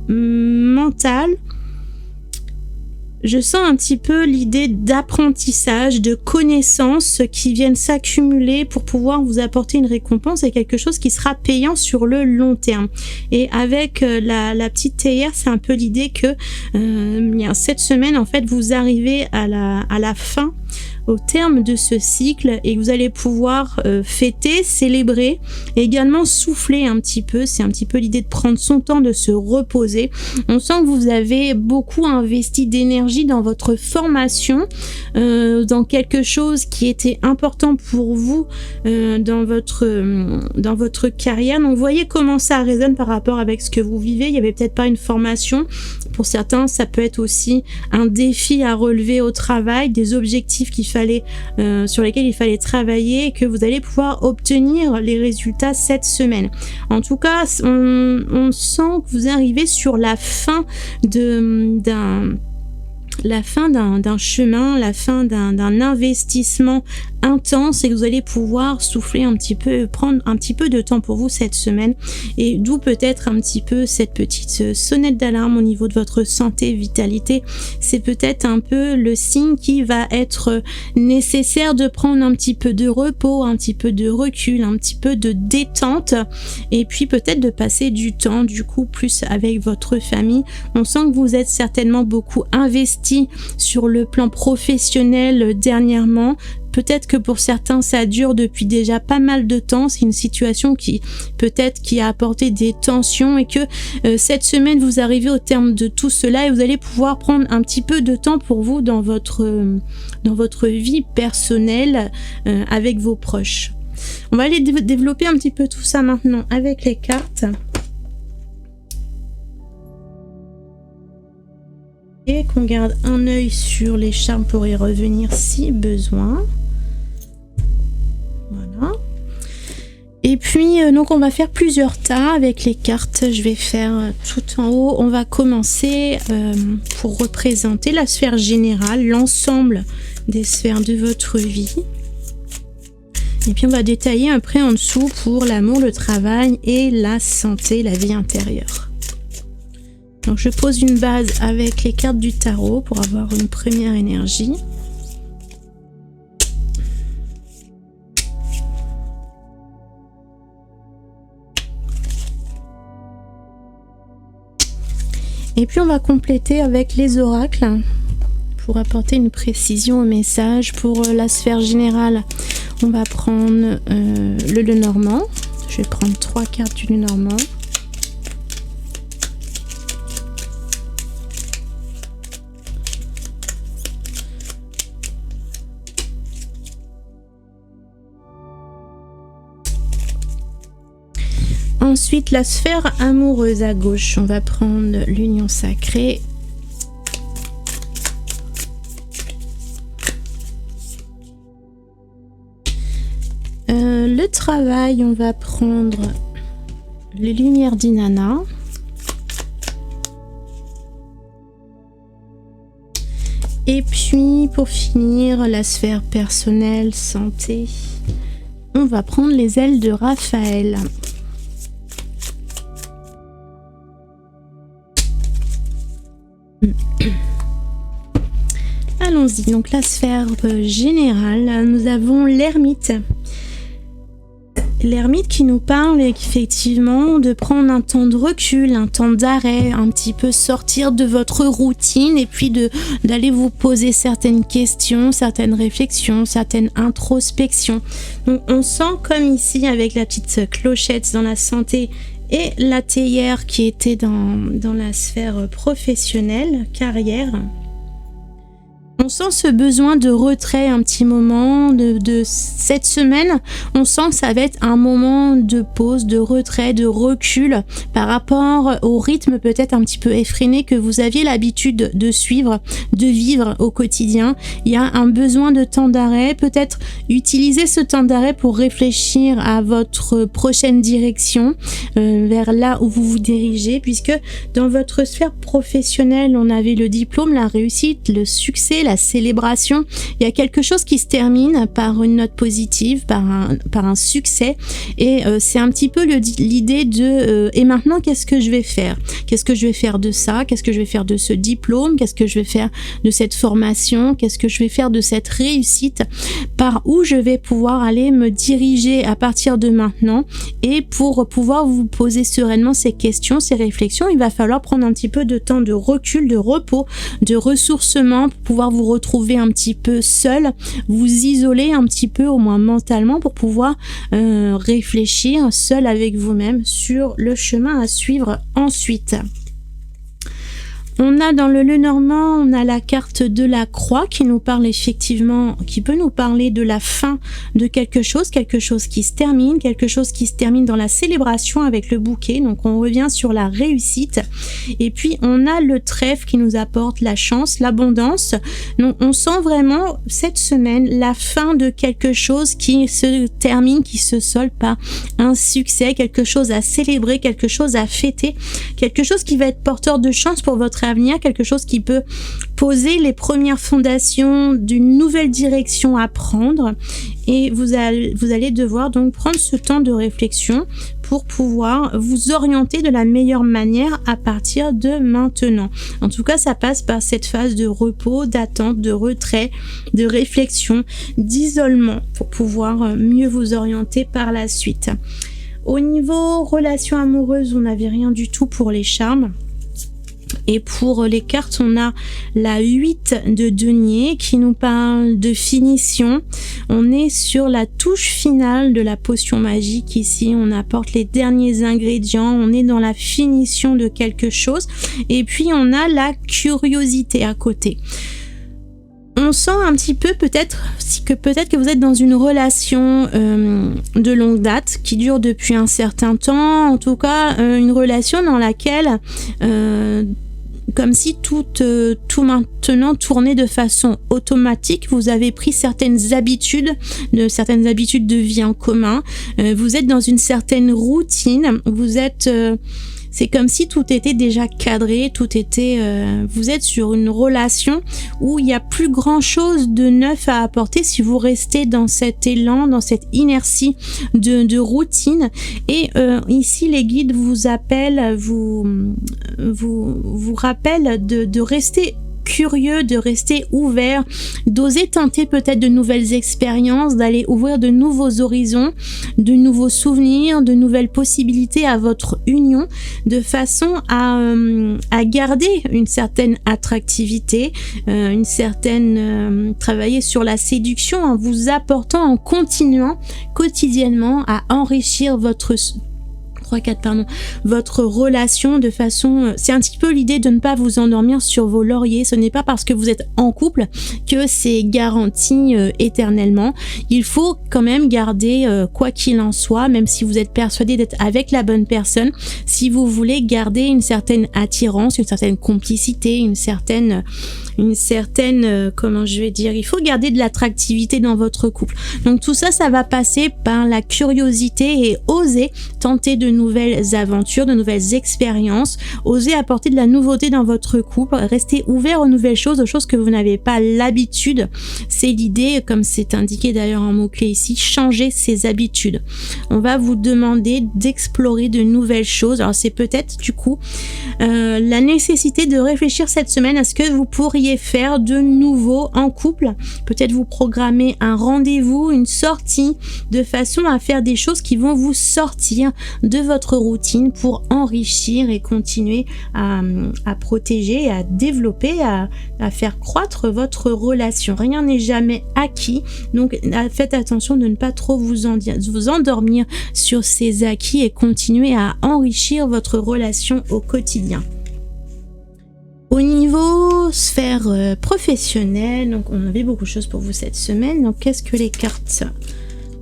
mental. Je sens un petit peu l'idée d'apprentissage, de connaissances qui viennent s'accumuler pour pouvoir vous apporter une récompense et quelque chose qui sera payant sur le long terme. Et avec la petite théière, c'est un peu l'idée que cette semaine, en fait, vous arrivez à la fin, au terme de ce cycle, et vous allez pouvoir fêter, célébrer, et également souffler un petit peu. C'est un petit peu l'idée de prendre son temps, de se reposer. On sent que vous avez beaucoup investi d'énergie dans votre formation, dans quelque chose qui était important pour vous dans votre carrière. Donc, vous voyez comment ça résonne par rapport avec ce que vous vivez. Il n'y avait peut-être pas une formation. Pour certains, ça peut être aussi un défi à relever au travail, des objectifs sur lesquels il fallait travailler et que vous allez pouvoir obtenir les résultats cette semaine. En tout cas, on sent que vous arrivez sur la fin d'un chemin, la fin d'un investissement intense, et que vous allez pouvoir souffler un petit peu, prendre un petit peu de temps pour vous cette semaine, et d'où peut-être un petit peu cette petite sonnette d'alarme au niveau de votre santé, vitalité. C'est peut-être un peu le signe qui va être nécessaire de prendre un petit peu de repos, un petit peu de recul, un petit peu de détente, et puis peut-être de passer du temps du coup plus avec votre famille. On sent que vous êtes certainement beaucoup investi sur le plan professionnel dernièrement. Peut-être que pour certains ça dure depuis déjà pas mal de temps, c'est une situation qui a apporté des tensions, et que cette semaine vous arrivez au terme de tout cela et vous allez pouvoir prendre un petit peu de temps pour vous dans votre vie personnelle avec vos proches. On va aller développer un petit peu tout ça maintenant avec les cartes. Et qu'on garde un œil sur les charmes pour y revenir si besoin. Voilà. Et puis donc on va faire plusieurs tas avec les cartes. Je vais faire tout en haut. On va commencer pour représenter la sphère générale, l'ensemble des sphères de votre vie. Et puis on va détailler après en dessous pour l'amour, le travail et la santé, la vie intérieure. Donc je pose une base avec les cartes du tarot pour avoir une première énergie. Et puis on va compléter avec les oracles pour apporter une précision au message. Pour la sphère générale, on va prendre le Lenormand. Je vais prendre 3 cartes du Lenormand. Ensuite, la sphère amoureuse à gauche, on va prendre l'union sacrée. Le travail, on va prendre les lumières d'Inanna. Et puis, pour finir, la sphère personnelle, santé, on va prendre les ailes de Raphaël. Allons-y, donc la sphère générale, nous avons l'ermite. L'ermite qui nous parle effectivement de prendre un temps de recul, un temps d'arrêt, un petit peu sortir de votre routine et puis d'aller vous poser certaines questions, certaines réflexions, certaines introspections. Donc on sent comme ici avec la petite clochette dans la santé et la théière qui était dans la sphère professionnelle, carrière. On sent ce besoin de retrait un petit moment de cette semaine. On sent que ça va être un moment de pause, de retrait, de recul par rapport au rythme peut-être un petit peu effréné que vous aviez l'habitude de suivre, de vivre au quotidien. Il y a un besoin de temps d'arrêt, peut-être utiliser ce temps d'arrêt pour réfléchir à votre prochaine direction, vers là où vous vous dirigez, puisque dans votre sphère professionnelle, on avait le diplôme, la réussite, le succès, la célébration. Il y a quelque chose qui se termine par une note positive, par un succès, et c'est un petit peu l'idée de et maintenant qu'est-ce que je vais faire? Qu'est-ce que je vais faire de ça? Qu'est-ce que je vais faire de ce diplôme? Qu'est-ce que je vais faire de cette formation? Qu'est-ce que je vais faire de cette réussite? Par où je vais pouvoir aller me diriger à partir de maintenant? Et pour pouvoir vous poser sereinement ces questions, ces réflexions, il va falloir prendre un petit peu de temps de recul, de repos, de ressourcement pour pouvoir vous retrouver un petit peu seul, vous isoler un petit peu au moins mentalement pour pouvoir réfléchir seul avec vous-même sur le chemin à suivre ensuite. On a dans le Lenormand, on a la carte de la croix qui nous parle effectivement, qui peut nous parler de la fin de quelque chose qui se termine, dans la célébration avec le bouquet. Donc on revient sur la réussite. Et puis on a le trèfle qui nous apporte la chance, l'abondance. Donc on sent vraiment cette semaine la fin de quelque chose qui se termine, qui se solde par un succès, quelque chose à célébrer, quelque chose à fêter, quelque chose qui va être porteur de chance pour votre avenir, quelque chose qui peut poser les premières fondations d'une nouvelle direction à prendre, et vous allez devoir donc prendre ce temps de réflexion pour pouvoir vous orienter de la meilleure manière à partir de maintenant. En tout cas, ça passe par cette phase de repos, d'attente, de retrait, de réflexion, d'isolement pour pouvoir mieux vous orienter par la suite. Au niveau relations amoureuses, on n'avait rien du tout pour les charmes. Et pour les cartes, on a la 8 de denier qui nous parle de finition. On est sur la touche finale de la potion magique ici. On apporte les derniers ingrédients. On est dans la finition de quelque chose. Et puis, on a la curiosité à côté. On sent un petit peu peut-être que vous êtes dans une relation de longue date qui dure depuis un certain temps. En tout cas, une relation dans laquelle comme si tout maintenant tournait de façon automatique. Vous avez pris certaines habitudes de vie en commun. Vous êtes dans une certaine routine. C'est comme si tout était déjà cadré, vous êtes sur une relation où il n'y a plus grand chose de neuf à apporter si vous restez dans cet élan, dans cette inertie de routine. Et ici, les guides vous appellent, vous rappellent de rester curieux, de rester ouvert, d'oser tenter peut-être de nouvelles expériences, d'aller ouvrir de nouveaux horizons, de nouveaux souvenirs, de nouvelles possibilités à votre union, de façon à garder une certaine attractivité, travailler sur la séduction en vous apportant, en continuant quotidiennement à enrichir votre relation de façon... C'est un petit peu l'idée de ne pas vous endormir sur vos lauriers. Ce n'est pas parce que vous êtes en couple que c'est garanti éternellement. Il faut quand même garder, quoi qu'il en soit, même si vous êtes persuadé d'être avec la bonne personne, si vous voulez garder une certaine attirance, une certaine complicité, une certaine comment je vais dire, il faut garder de l'attractivité dans votre couple. Donc tout ça, ça va passer par la curiosité et oser tenter de nouvelles aventures, de nouvelles expériences, oser apporter de la nouveauté dans votre couple, rester ouvert aux nouvelles choses, aux choses que vous n'avez pas l'habitude. C'est l'idée, comme c'est indiqué d'ailleurs en mot-clé ici, changer ses habitudes. On va vous demander d'explorer de nouvelles choses. Alors c'est peut-être du coup la nécessité de réfléchir cette semaine à ce que vous pourriez faire de nouveau en couple. Peut-être vous programmer un rendez-vous, une sortie, de façon à faire des choses qui vont vous sortir de votre routine pour enrichir et continuer à protéger, à développer, à faire croître votre relation. Rien n'est jamais acquis, donc faites attention de ne pas trop vous endormir sur ces acquis et continuer à enrichir votre relation au quotidien. Au niveau sphère professionnelle, donc on avait beaucoup de choses pour vous cette semaine. Donc qu'est-ce que les cartes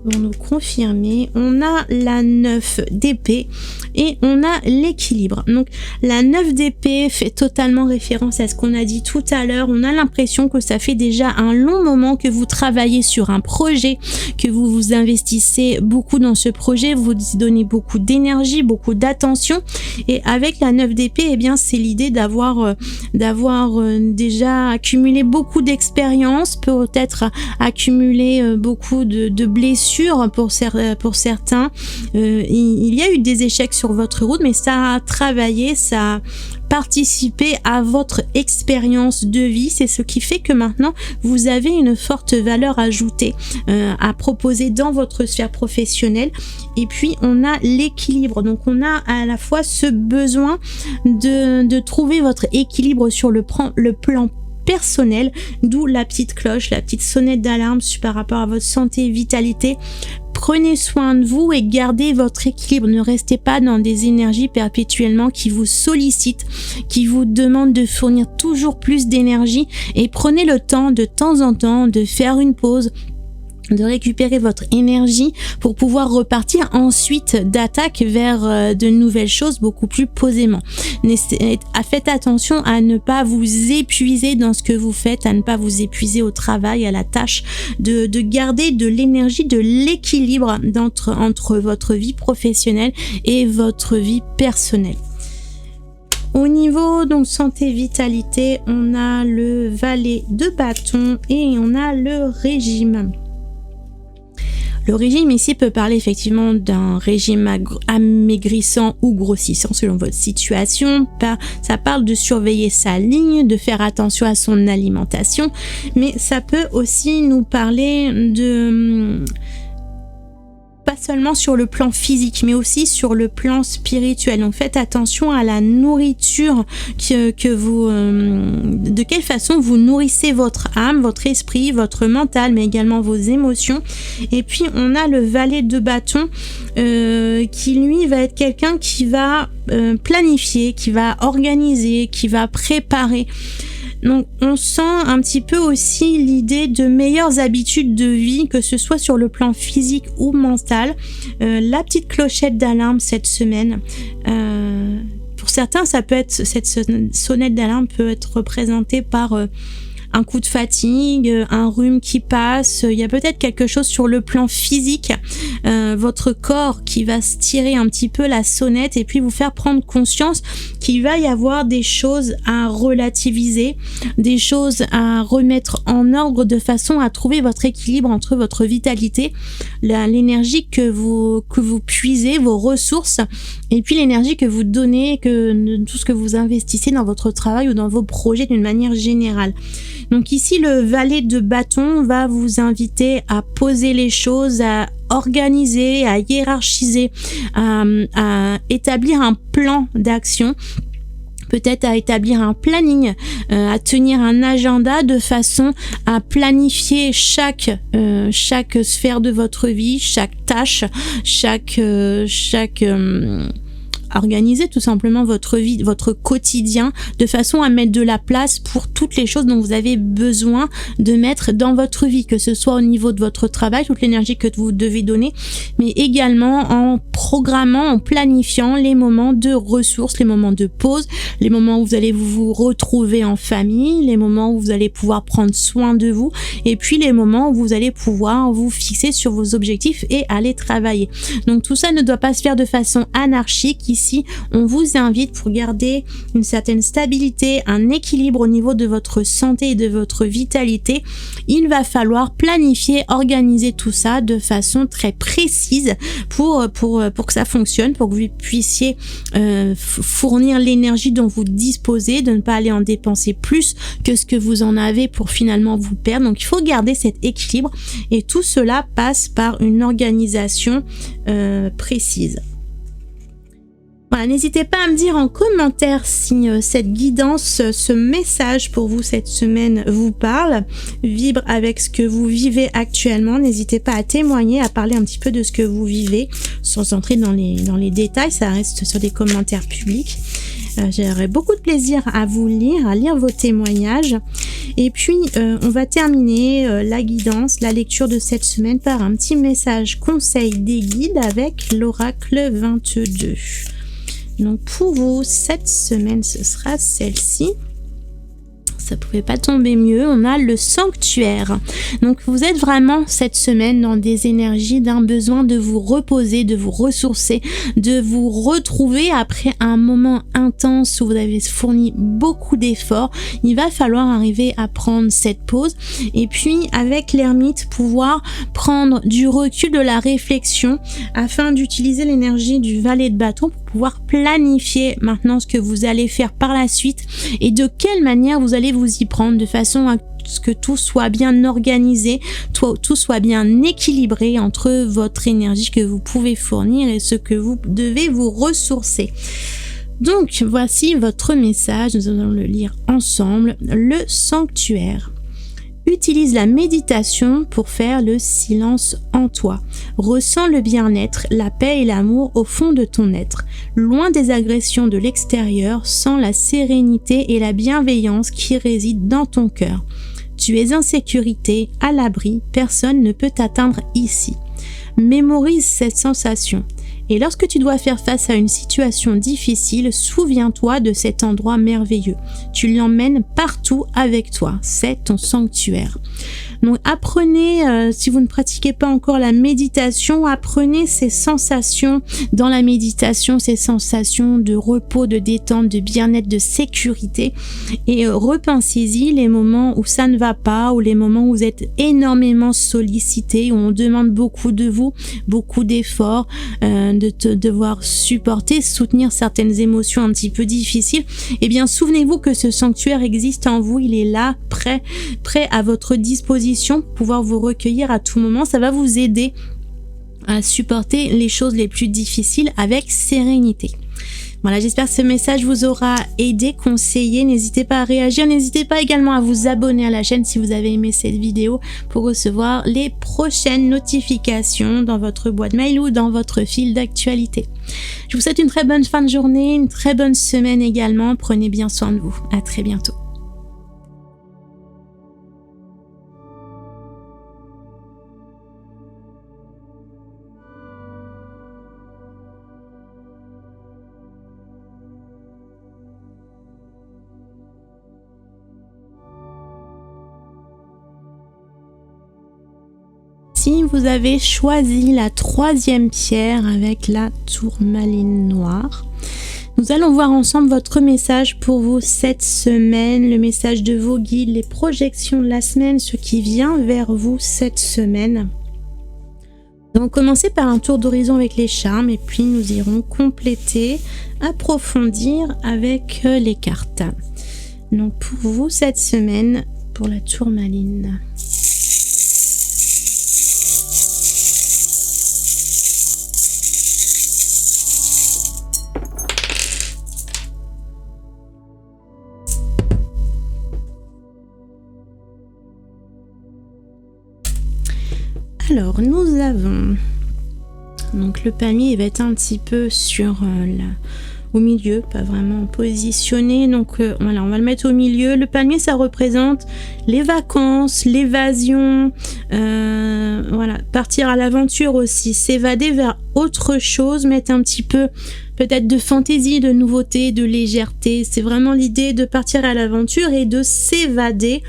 vont nous confirmer. On a la 9 d'épée et on a l'équilibre. Donc la 9 d'épée fait totalement référence à ce qu'on a dit tout à l'heure. On a l'impression que ça fait déjà un long moment que vous travaillez sur un projet, que vous vous investissez beaucoup dans ce projet, vous y donnez beaucoup d'énergie, beaucoup d'attention. Et avec la 9 d'épée, eh bien c'est l'idée d'avoir déjà accumulé beaucoup d'expérience, peut-être accumulé beaucoup de blessures pour certains. Il y a eu des échecs sur votre route, mais ça a travaillé, ça a participé à votre expérience de vie. C'est ce qui fait que maintenant vous avez une forte valeur ajoutée à proposer dans votre sphère professionnelle. Et puis on a l'équilibre, donc on a à la fois ce besoin de trouver votre équilibre sur le plan personnel, d'où la petite cloche, la petite sonnette d'alarme par rapport à votre santé et vitalité. Prenez soin de vous et gardez votre équilibre. Ne restez pas dans des énergies perpétuellement qui vous sollicitent, qui vous demandent de fournir toujours plus d'énergie, et prenez le temps de temps en temps de faire une pause, de récupérer votre énergie pour pouvoir repartir ensuite d'attaque vers de nouvelles choses beaucoup plus posément. Faites attention à ne pas vous épuiser dans ce que vous faites, à ne pas vous épuiser au travail, à la tâche, de garder de l'énergie, de l'équilibre entre votre vie professionnelle et votre vie personnelle. Au niveau donc santé vitalité, on a le valet de bâton et on a le régime. Le régime ici peut parler effectivement d'un régime amaigrissant ou grossissant selon votre situation. Ça parle de surveiller sa ligne, de faire attention à son alimentation, mais ça peut aussi nous parler de pas seulement sur le plan physique, mais aussi sur le plan spirituel. Donc faites attention à la nourriture que vous, de quelle façon vous nourrissez votre âme, votre esprit, votre mental, mais également vos émotions. Et puis on a le valet de bâton qui lui va être quelqu'un qui va planifier, qui va organiser, qui va préparer. Donc on sent un petit peu aussi l'idée de meilleures habitudes de vie, que ce soit sur le plan physique ou mental. La petite clochette d'alarme cette semaine, pour certains ça peut être, cette sonnette d'alarme peut être représentée par un coup de fatigue, un rhume qui passe. Il y a peut-être quelque chose sur le plan physique, votre corps qui va se tirer un petit peu la sonnette et puis vous faire prendre conscience qu'il va y avoir des choses à relativiser, des choses à remettre en ordre de façon à trouver votre équilibre entre votre vitalité, l'énergie que vous puisez, vos ressources, et puis l'énergie que vous donnez, tout ce que vous investissez dans votre travail ou dans vos projets d'une manière générale. Donc ici, le valet de bâton va vous inviter à poser les choses, à organiser, à hiérarchiser, à établir un plan d'action, peut-être à établir un planning, à tenir un agenda de façon à planifier chaque sphère de votre vie, chaque tâche, organiser tout simplement votre vie, votre quotidien, de façon à mettre de la place pour toutes les choses dont vous avez besoin de mettre dans votre vie, que ce soit au niveau de votre travail, toute l'énergie que vous devez donner, mais également en programmant, en planifiant les moments de ressources, les moments de pause, les moments où vous allez vous retrouver en famille, les moments où vous allez pouvoir prendre soin de vous, et puis les moments où vous allez pouvoir vous fixer sur vos objectifs et aller travailler. Donc tout ça ne doit pas se faire de façon anarchique. Ici, on vous invite, pour garder une certaine stabilité, un équilibre au niveau de votre santé et de votre vitalité, il va falloir planifier, organiser tout ça de façon très précise pour que ça fonctionne, pour que vous puissiez fournir l'énergie dont vous disposez, de ne pas aller en dépenser plus que ce que vous en avez pour finalement vous perdre. Donc il faut garder cet équilibre, et tout cela passe par une organisation précise. Voilà, n'hésitez pas à me dire en commentaire si cette guidance, ce message pour vous cette semaine vous parle, vibre avec ce que vous vivez actuellement. N'hésitez pas à témoigner, à parler un petit peu de ce que vous vivez, sans entrer dans les détails, ça reste sur des commentaires publics. J'aurai beaucoup de plaisir à vous lire, à lire vos témoignages. Et puis, on va terminer la guidance, la lecture de cette semaine par un petit message conseil des guides avec l'oracle 22. Donc pour vous, cette semaine, ce sera celle-ci. Ça pouvait pas tomber mieux. On a le sanctuaire. Donc vous êtes vraiment cette semaine dans des énergies d'un besoin de vous reposer, de vous ressourcer, de vous retrouver après un moment intense où vous avez fourni beaucoup d'efforts. Il va falloir arriver à prendre cette pause et puis avec l'ermite pouvoir prendre du recul, de la réflexion afin d'utiliser l'énergie du valet de bâton pour pouvoir planifier maintenant ce que vous allez faire par la suite et de quelle manière vous allez vous y prendre de façon à ce que tout soit bien organisé, tout soit bien équilibré entre votre énergie que vous pouvez fournir et ce que vous devez vous ressourcer. Donc voici votre message, nous allons le lire ensemble. Le sanctuaire. Utilise la méditation pour faire le silence en toi. Ressens le bien-être, la paix et l'amour au fond de ton être. Loin des agressions de l'extérieur, sens la sérénité et la bienveillance qui résident dans ton cœur. Tu es en sécurité, à l'abri, personne ne peut t'atteindre ici. Mémorise cette sensation. Et lorsque tu dois faire face à une situation difficile, souviens-toi de cet endroit merveilleux. Tu l'emmènes partout avec toi. C'est ton sanctuaire. Donc apprenez, si vous ne pratiquez pas encore la méditation, apprenez ces sensations dans la méditation, ces sensations de repos, de détente, de bien-être, de sécurité. Et repensez-y les moments où ça ne va pas, ou les moments où vous êtes énormément sollicité, où on demande beaucoup de vous, beaucoup d'efforts, de devoir supporter, soutenir certaines émotions un petit peu difficiles. Eh bien, souvenez-vous que ce sanctuaire existe en vous, il est là, prêt à votre disposition pour pouvoir vous recueillir à tout moment. Ça va vous aider à supporter les choses les plus difficiles avec sérénité. Voilà, j'espère que ce message vous aura aidé, conseillé. N'hésitez pas à réagir, n'hésitez pas également à vous abonner à la chaîne si vous avez aimé cette vidéo pour recevoir les prochaines notifications dans votre boîte mail ou dans votre fil d'actualité. Je vous souhaite une très bonne fin de journée, une très bonne semaine également. Prenez bien soin de vous. À très bientôt. Si vous avez choisi la 3e pierre avec la tourmaline noire, nous allons voir ensemble votre message pour vous cette semaine, le message de vos guides, les projections de la semaine, ce qui vient vers vous cette semaine. Nous allons commencer par un tour d'horizon avec les charmes et puis nous irons compléter, approfondir avec les cartes. Donc pour vous cette semaine, pour la tourmaline. Alors, nous avons donc le palmier va être un petit peu sur au milieu, pas vraiment positionné. Donc voilà, on va le mettre au milieu. Le palmier, ça représente les vacances, l'évasion, voilà, partir à l'aventure aussi, s'évader vers autre chose, mettre un petit peu peut-être de fantaisie, de nouveauté, de légèreté. C'est vraiment l'idée de partir à l'aventure et de s'évader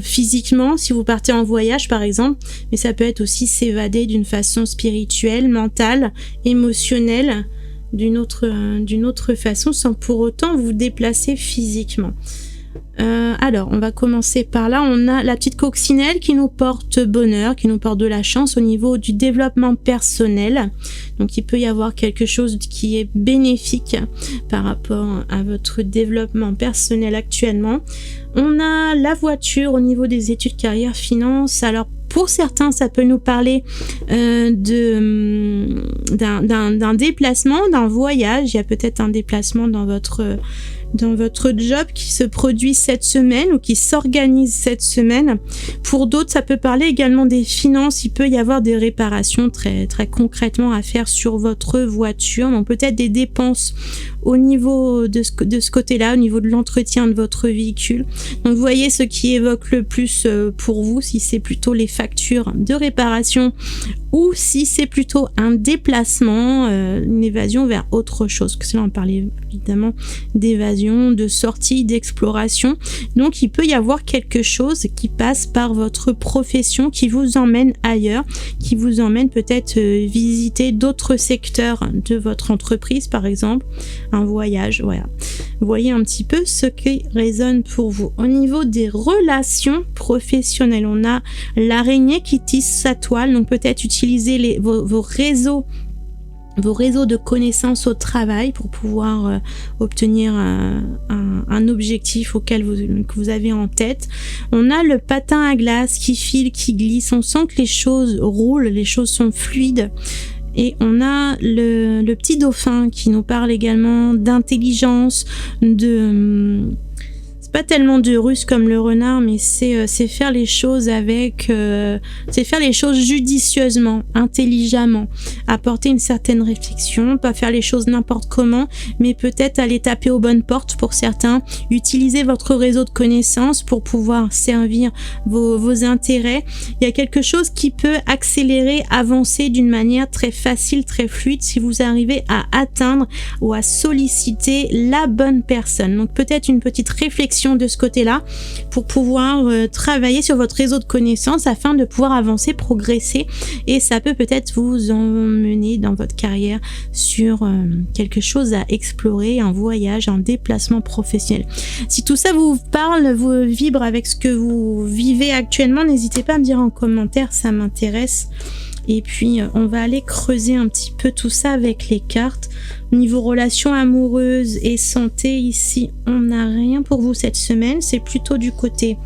physiquement si vous partez en voyage par exemple, mais ça peut être aussi s'évader d'une façon spirituelle, mentale, émotionnelle, d'une autre façon sans pour autant vous déplacer physiquement. Alors, on va commencer par là. On a la petite coccinelle qui nous porte bonheur, qui nous porte de la chance au niveau du développement personnel. Donc, il peut y avoir quelque chose qui est bénéfique par rapport à votre développement personnel actuellement. On a la voiture au niveau des études, carrière, finances. Alors, pour certains, ça peut nous parler d'un déplacement, d'un voyage. Il y a peut-être un déplacement dans votre job qui se produit cette semaine ou qui s'organise cette semaine. Pour d'autres, ça peut parler également des finances. Il peut y avoir des réparations très, très concrètement à faire sur votre voiture. Donc peut-être des dépenses au niveau de ce côté-là, au niveau de l'entretien de votre véhicule. Donc vous voyez ce qui évoque le plus pour vous, si c'est plutôt les factures de réparation ou si c'est plutôt un déplacement, une évasion vers autre chose. Parce que là on parlait évidemment d'évasion, de sortie, d'exploration. Donc il peut y avoir quelque chose qui passe par votre profession, qui vous emmène ailleurs, qui vous emmène peut-être visiter d'autres secteurs de votre entreprise, par exemple un voyage. Voilà, vous voyez un petit peu ce qui résonne pour vous. Au niveau des relations professionnelles, on a l'araignée qui tisse sa toile, donc peut-être utiliser vos réseaux de connaissances au travail pour pouvoir obtenir un objectif que vous avez en tête. On a le patin à glace qui file, qui glisse. On sent que les choses roulent, les choses sont fluides. Et on a le petit dauphin qui nous parle également d'intelligence, pas tellement de ruse comme le renard, mais c'est faire les choses c'est faire les choses judicieusement, intelligemment, apporter une certaine réflexion, pas faire les choses n'importe comment, mais peut-être aller taper aux bonnes portes pour certains, utiliser votre réseau de connaissances pour pouvoir servir vos intérêts. Il y a quelque chose qui peut accélérer, avancer d'une manière très facile, très fluide si vous arrivez à atteindre ou à solliciter la bonne personne. Donc peut-être une petite réflexion de ce côté-là pour pouvoir travailler sur votre réseau de connaissances afin de pouvoir avancer, progresser, et ça peut peut-être vous emmener dans votre carrière sur quelque chose à explorer, un voyage, un déplacement professionnel. Si tout ça vous parle, vous vibre avec ce que vous vivez actuellement, n'hésitez pas à me dire en commentaire, ça m'intéresse. Et puis on va aller creuser un petit peu tout ça avec les cartes. Niveau relations amoureuses et santé, ici on n'a rien pour vous cette semaine, c'est plutôt du côté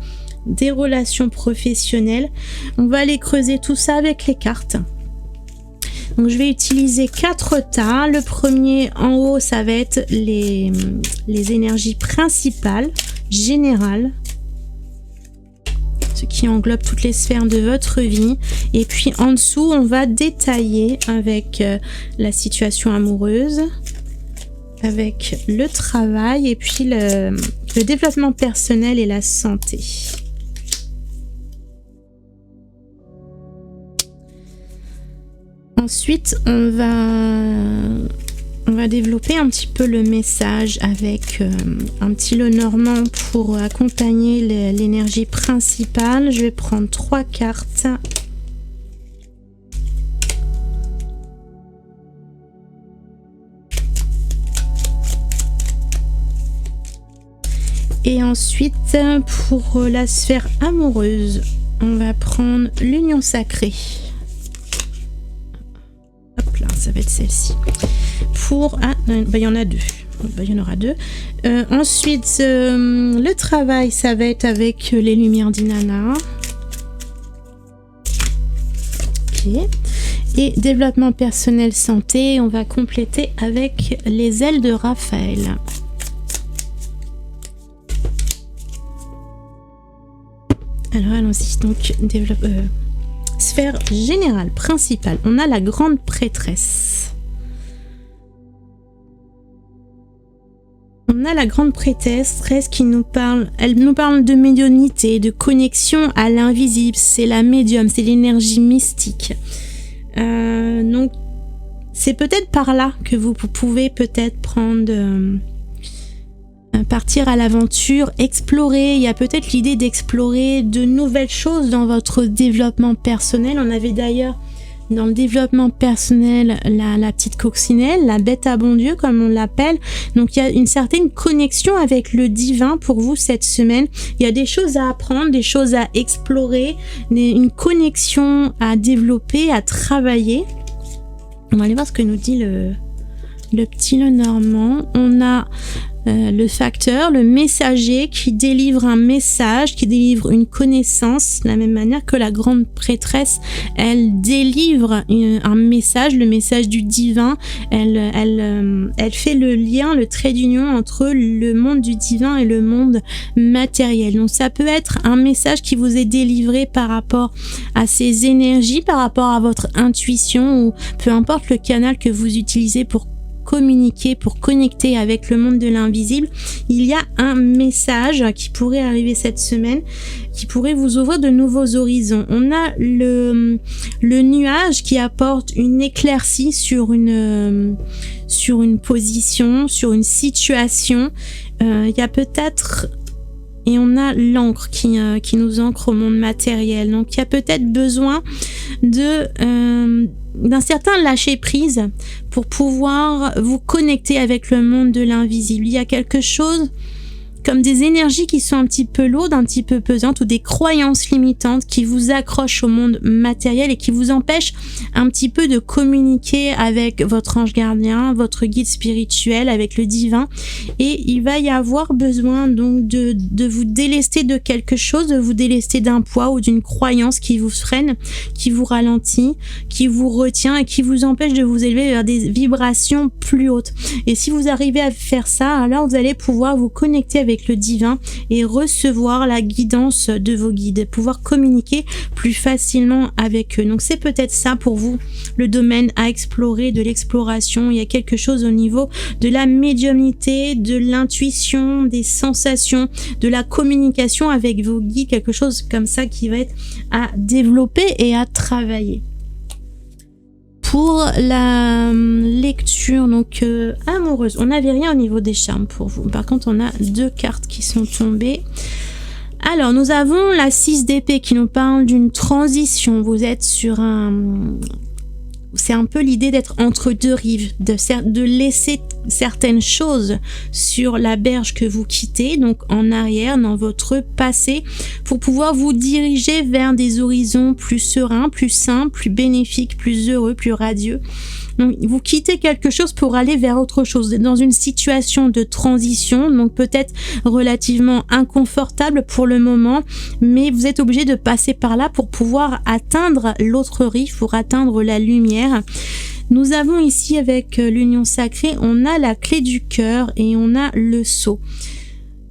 des relations professionnelles. On va aller creuser tout ça avec les cartes. Donc je vais utiliser 4 tas. Le premier en haut, ça va être les énergies principales, générales, ce qui englobe toutes les sphères de votre vie. Et puis en dessous, on va détailler avec la situation amoureuse, avec le travail et puis le développement personnel et la santé. Ensuite, on va développer un petit peu le message avec un petit Lenormand pour accompagner l'énergie principale. Je vais prendre 3 cartes. Et ensuite, pour la sphère amoureuse, on va prendre l'union sacrée. Hop là, ça va être celle-ci. Il y en a 2. Il y en aura 2. Ensuite, le travail, ça va être avec les lumières d'Inanna. Ok. Et développement personnel santé, on va compléter avec les ailes de Raphaël. Alors allons-y, donc sphère générale principale, on a la grande prêtresse. On a la grande prêtresse qui nous parle, elle nous parle de médiumnité, de connexion à l'invisible, c'est la médium, c'est l'énergie mystique. Donc c'est peut-être par là que vous pouvez peut-être prendre... partir à l'aventure, explorer. Il y a peut-être l'idée d'explorer de nouvelles choses dans votre développement personnel. On avait d'ailleurs dans le développement personnel la petite coccinelle, la bête à bon Dieu comme on l'appelle. Donc il y a une certaine connexion avec le divin pour vous cette semaine. Il y a des choses à apprendre, des choses à explorer, une connexion à développer, à travailler. On va aller voir ce que nous dit le petit Lenormand. On a le facteur, le messager qui délivre un message, qui délivre une connaissance, de la même manière que la grande prêtresse, elle délivre un message, le message du divin. Elle fait le lien, le trait d'union entre le monde du divin et le monde matériel. Donc ça peut être un message qui vous est délivré par rapport à ces énergies, par rapport à votre intuition, ou peu importe le canal que vous utilisez pour communiquer, pour connecter avec le monde de l'invisible, il y a un message qui pourrait arriver cette semaine, qui pourrait vous ouvrir de nouveaux horizons. On a le nuage qui apporte une éclaircie sur une position, sur une situation. Il y a peut-être... Et on a l'encre qui nous ancre au monde matériel. Donc il y a peut-être besoin d'un certain lâcher prise pour pouvoir vous connecter avec le monde de l'invisible. Il y a quelque chose comme des énergies qui sont un petit peu lourdes, un petit peu pesantes, ou des croyances limitantes qui vous accrochent au monde matériel et qui vous empêchent un petit peu de communiquer avec votre ange gardien, votre guide spirituel, avec le divin. Et il va y avoir besoin donc de vous délester de quelque chose, de vous délester d'un poids ou d'une croyance qui vous freine, qui vous ralentit, qui vous retient et qui vous empêche de vous élever vers des vibrations plus hautes. Et si vous arrivez à faire ça, alors vous allez pouvoir vous connecter avec le divin et recevoir la guidance de vos guides, pouvoir communiquer plus facilement avec eux. Donc c'est peut-être ça pour vous, le domaine à explorer, de l'exploration. Il y a quelque chose au niveau de la médiumnité, de l'intuition, des sensations, de la communication avec vos guides, quelque chose comme ça qui va être à développer et à travailler. Pour la lecture donc amoureuse, on n'avait rien au niveau des charmes pour vous. Par contre, on a 2 cartes qui sont tombées. Alors, nous avons la 6 d'épée qui nous parle d'une transition. Vous êtes sur c'est un peu l'idée d'être entre deux rives, de laisser certaines choses sur la berge que vous quittez, donc en arrière, dans votre passé, pour pouvoir vous diriger vers des horizons plus sereins, plus sains, plus bénéfiques, plus heureux, plus radieux. Donc, vous quittez quelque chose pour aller vers autre chose. Vous êtes dans une situation de transition, donc peut-être relativement inconfortable pour le moment, mais vous êtes obligé de passer par là pour pouvoir atteindre l'autre rive, pour atteindre la lumière. Nous avons ici avec l'union sacrée, on a la clé du cœur et on a le sceau.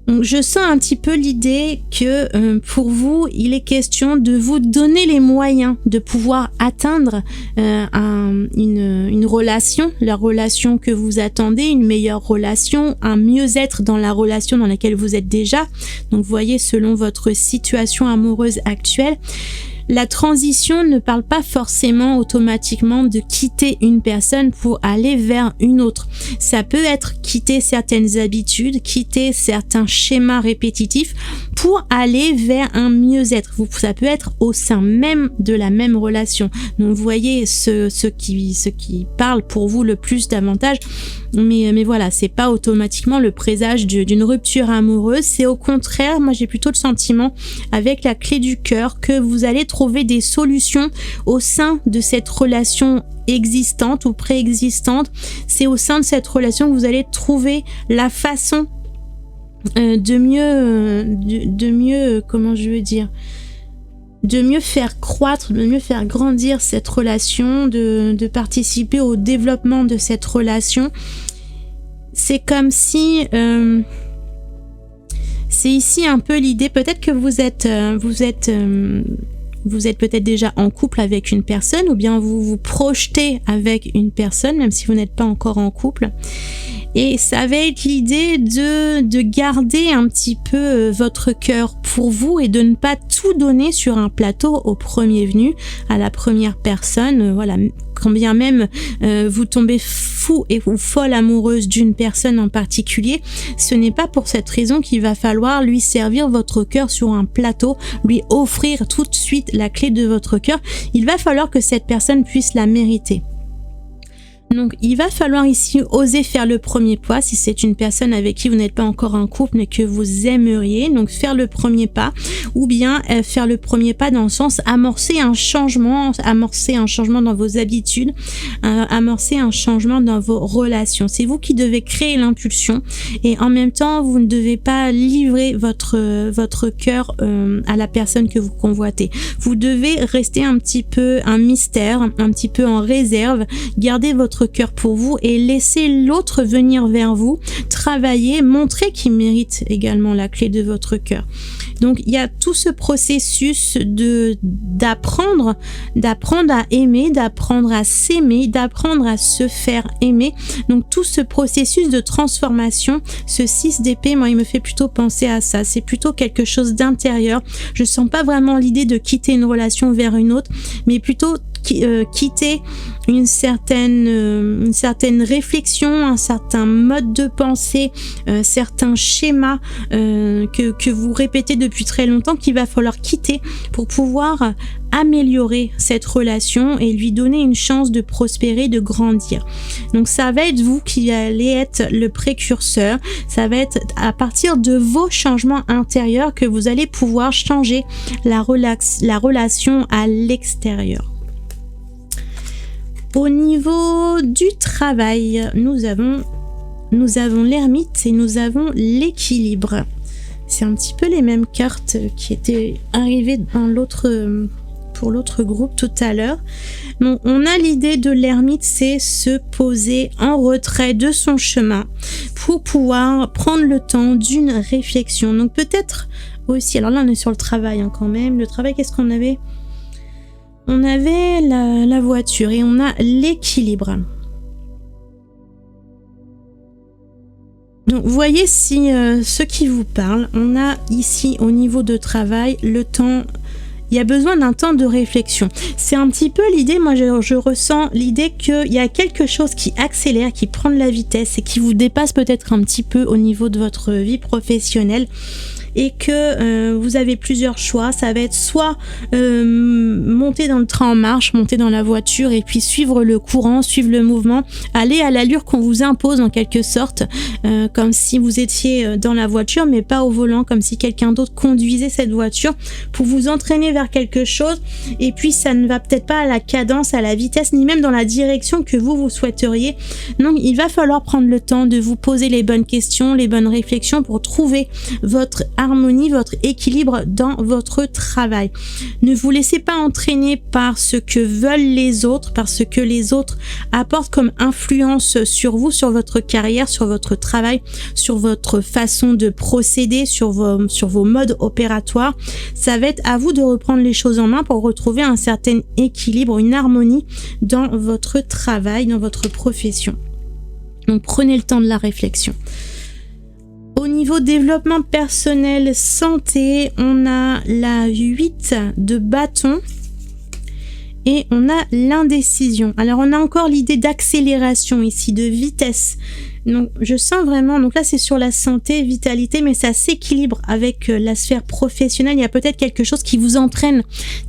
Donc, je sens un petit peu l'idée que pour vous, il est question de vous donner les moyens de pouvoir atteindre une relation, la relation que vous attendez, une meilleure relation, un mieux-être dans la relation dans laquelle vous êtes déjà. Donc, vous voyez, selon votre situation amoureuse actuelle, la transition ne parle pas forcément automatiquement de quitter une personne pour aller vers une autre. Ça peut être quitter certaines habitudes, quitter certains schémas répétitifs pour aller vers un mieux-être. Ça peut être au sein même de la même relation. Donc vous voyez ce qui parle pour vous le plus davantage. Mais voilà, c'est pas automatiquement le présage d'une rupture amoureuse. C'est au contraire, moi j'ai plutôt le sentiment avec la clé du cœur que vous allez trouver des solutions au sein de cette relation existante ou préexistante. C'est au sein de cette relation que vous allez trouver la façon de mieux faire croître, de mieux faire grandir cette relation, de participer au développement de cette relation. C'est comme si c'est ici un peu l'idée, peut-être que vous êtes peut-être déjà en couple avec une personne, ou bien vous vous projetez avec une personne, même si vous n'êtes pas encore en couple. Et ça va être l'idée de garder un petit peu votre cœur pour vous et de ne pas tout donner sur un plateau au premier venu, à la première personne. Voilà, quand bien même vous tombez fou ou folle amoureuse d'une personne en particulier, ce n'est pas pour cette raison qu'il va falloir lui servir votre cœur sur un plateau, lui offrir tout de suite la clé de votre cœur. Il va falloir que cette personne puisse la mériter. Donc il va falloir ici oser faire le premier pas si c'est une personne avec qui vous n'êtes pas encore en couple mais que vous aimeriez, donc faire le premier pas, ou bien faire le premier pas dans le sens amorcer un changement dans vos habitudes, amorcer un changement dans vos relations. C'est vous qui devez créer l'impulsion et en même temps vous ne devez pas livrer votre cœur à la personne que vous convoitez. Vous devez rester un petit peu un mystère, un petit peu en réserve, garder votre cœur pour vous et laisser l'autre venir vers vous, travailler, montrer qu'il mérite également la clé de votre cœur. Donc il y a tout ce processus d'apprendre à aimer, d'apprendre à s'aimer, d'apprendre à se faire aimer. Donc tout ce processus de transformation, ce 6 d'épée, moi il me fait plutôt penser à ça. C'est plutôt quelque chose d'intérieur. Je sens pas vraiment l'idée de quitter une relation vers une autre, mais plutôt quitter une certaine réflexion, un certain mode de pensée, certains schémas que vous répétez depuis très longtemps, qu'il va falloir quitter pour pouvoir améliorer cette relation et lui donner une chance de prospérer, de grandir. Donc ça va être vous qui allez être le précurseur, ça va être à partir de vos changements intérieurs que vous allez pouvoir changer la relation à l'extérieur. Au niveau du travail, nous avons l'ermite et nous avons l'équilibre. C'est un petit peu les mêmes cartes qui étaient arrivées pour l'autre groupe tout à l'heure. Donc, on a l'idée de l'ermite, c'est se poser en retrait de son chemin pour pouvoir prendre le temps d'une réflexion. Donc peut-être aussi, alors là on est sur le travail quand même. Le travail, qu'est-ce qu'on avait ? On avait la voiture et on a l'équilibre. Donc, voyez si ce qui vous parle, on a ici au niveau de travail le temps. Il y a besoin d'un temps de réflexion. C'est un petit peu l'idée, moi je ressens l'idée qu'il y a quelque chose qui accélère, qui prend de la vitesse et qui vous dépasse peut-être un petit peu au niveau de votre vie professionnelle. Et que vous avez plusieurs choix. Ça va être soit monter dans le train en marche, monter dans la voiture et puis suivre le courant, suivre le mouvement, aller à l'allure qu'on vous impose en quelque sorte, comme si vous étiez dans la voiture mais pas au volant, comme si quelqu'un d'autre conduisait cette voiture pour vous entraîner vers quelque chose, et puis ça ne va peut-être pas à la cadence, à la vitesse, ni même dans la direction que vous souhaiteriez. Donc il va falloir prendre le temps de vous poser les bonnes questions, les bonnes réflexions pour trouver votre harmonie, votre équilibre dans votre travail. Ne vous laissez pas entraîner par ce que veulent les autres, par ce que les autres apportent comme influence sur vous, sur votre carrière, sur votre travail, sur votre façon de procéder, sur vos modes opératoires. Ça va être à vous de reprendre les choses en main pour retrouver un certain équilibre, une harmonie dans votre travail, dans votre profession. Donc prenez le temps de la réflexion. Au niveau développement personnel, santé, on a la 8 de bâton et on a l'indécision. Alors on a encore l'idée d'accélération ici, de vitesse. Donc je sens vraiment, donc là c'est sur la santé, vitalité, mais ça s'équilibre avec la sphère professionnelle. Il y a peut-être quelque chose qui vous entraîne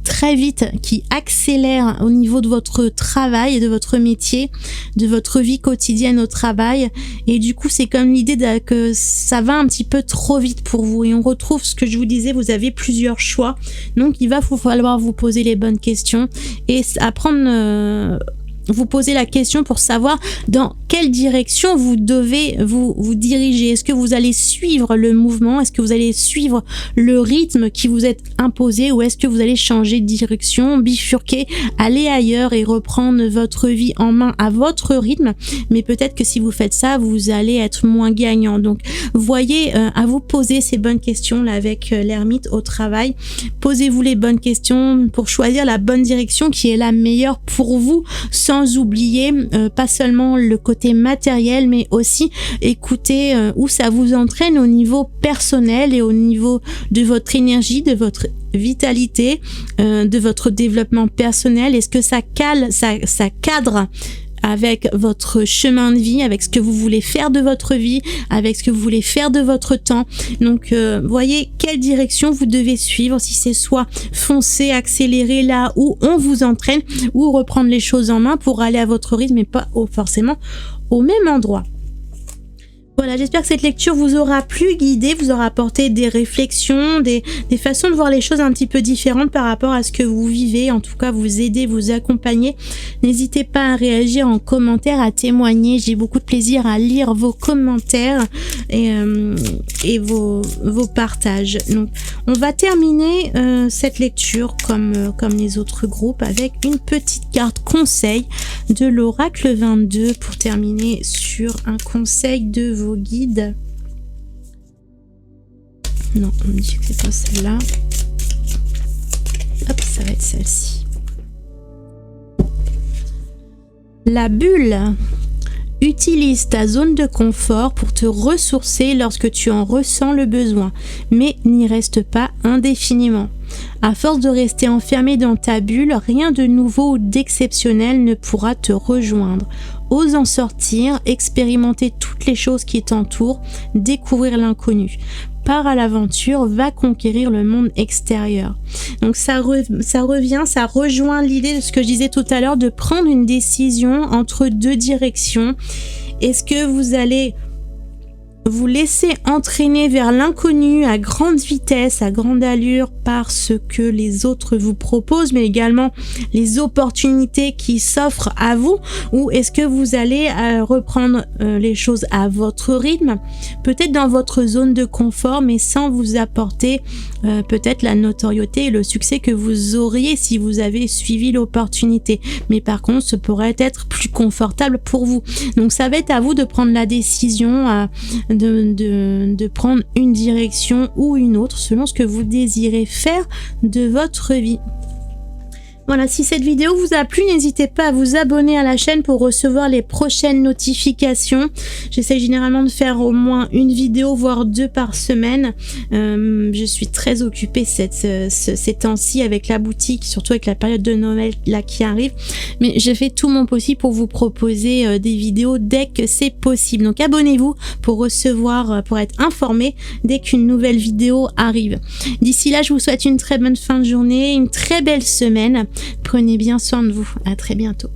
très vite, qui accélère au niveau de votre travail et de votre métier, de votre vie quotidienne au travail, et du coup c'est comme l'idée que ça va un petit peu trop vite pour vous, et on retrouve ce que je vous disais, vous avez plusieurs choix, donc il va falloir vous poser les bonnes questions et apprendre vous poser la question pour savoir dans quelle direction vous devez vous diriger. Est-ce que vous allez suivre le mouvement? Est-ce que vous allez suivre le rythme qui vous est imposé? Ou est-ce que vous allez changer de direction, bifurquer, aller ailleurs et reprendre votre vie en main à votre rythme? Mais peut-être que si vous faites ça, vous allez être moins gagnant. Donc, voyez, à vous poser ces bonnes questions là avec l'ermite au travail. Posez-vous les bonnes questions pour choisir la bonne direction qui est la meilleure pour vous, sans oublier pas seulement le côté matériel, mais aussi écouter où ça vous entraîne au niveau personnel et au niveau de votre énergie, de votre vitalité, de votre développement personnel. Est-ce que ça cadre avec votre chemin de vie, avec ce que vous voulez faire de votre vie, avec ce que vous voulez faire de votre temps? Donc voyez quelle direction vous devez suivre, si c'est soit foncer, accélérer là où on vous entraîne, ou reprendre les choses en main pour aller à votre rythme et pas forcément au même endroit. Voilà, j'espère que cette lecture vous aura plu, guidé, vous aura apporté des réflexions, des façons de voir les choses un petit peu différentes par rapport à ce que vous vivez, en tout cas vous aider, vous accompagner. N'hésitez pas à réagir en commentaire, à témoigner, j'ai beaucoup de plaisir à lire vos commentaires et vos partages. Donc on va terminer cette lecture comme les autres groupes avec une petite carte conseil de l'oracle 22 pour terminer sur un conseil de vos guides. Non, on me dit que c'est pas celle-là. Hop, ça va être celle-ci. La bulle. Utilise ta zone de confort pour te ressourcer lorsque tu en ressens le besoin, mais n'y reste pas indéfiniment. À force de rester enfermé dans ta bulle, rien de nouveau ou d'exceptionnel ne pourra te rejoindre. Ose en sortir, expérimenter toutes les choses qui t'entourent, découvrir l'inconnu. Pars à l'aventure, va conquérir le monde extérieur. Donc ça rejoint l'idée de ce que je disais tout à l'heure, de prendre une décision entre deux directions. Est-ce que vous allez vous laisser entraîner vers l'inconnu à grande vitesse, à grande allure par ce que les autres vous proposent, mais également les opportunités qui s'offrent à vous, ou est-ce que vous allez reprendre les choses à votre rythme, peut-être dans votre zone de confort, mais sans vous apporter peut-être la notoriété et le succès que vous auriez si vous avez suivi l'opportunité, mais par contre ce pourrait être plus confortable pour vous. Donc ça va être à vous de prendre la décision de prendre une direction ou une autre selon ce que vous désirez faire de votre vie. Voilà, si cette vidéo vous a plu, n'hésitez pas à vous abonner à la chaîne pour recevoir les prochaines notifications. J'essaie généralement de faire au moins une vidéo, voire 2 par semaine. Je suis très occupée ces temps-ci avec la boutique, surtout avec la période de Noël là qui arrive. Mais je fais tout mon possible pour vous proposer des vidéos dès que c'est possible. Donc abonnez-vous pour recevoir, pour être informé dès qu'une nouvelle vidéo arrive. D'ici là, je vous souhaite une très bonne fin de journée, une très belle semaine. Prenez bien soin de vous. À très bientôt.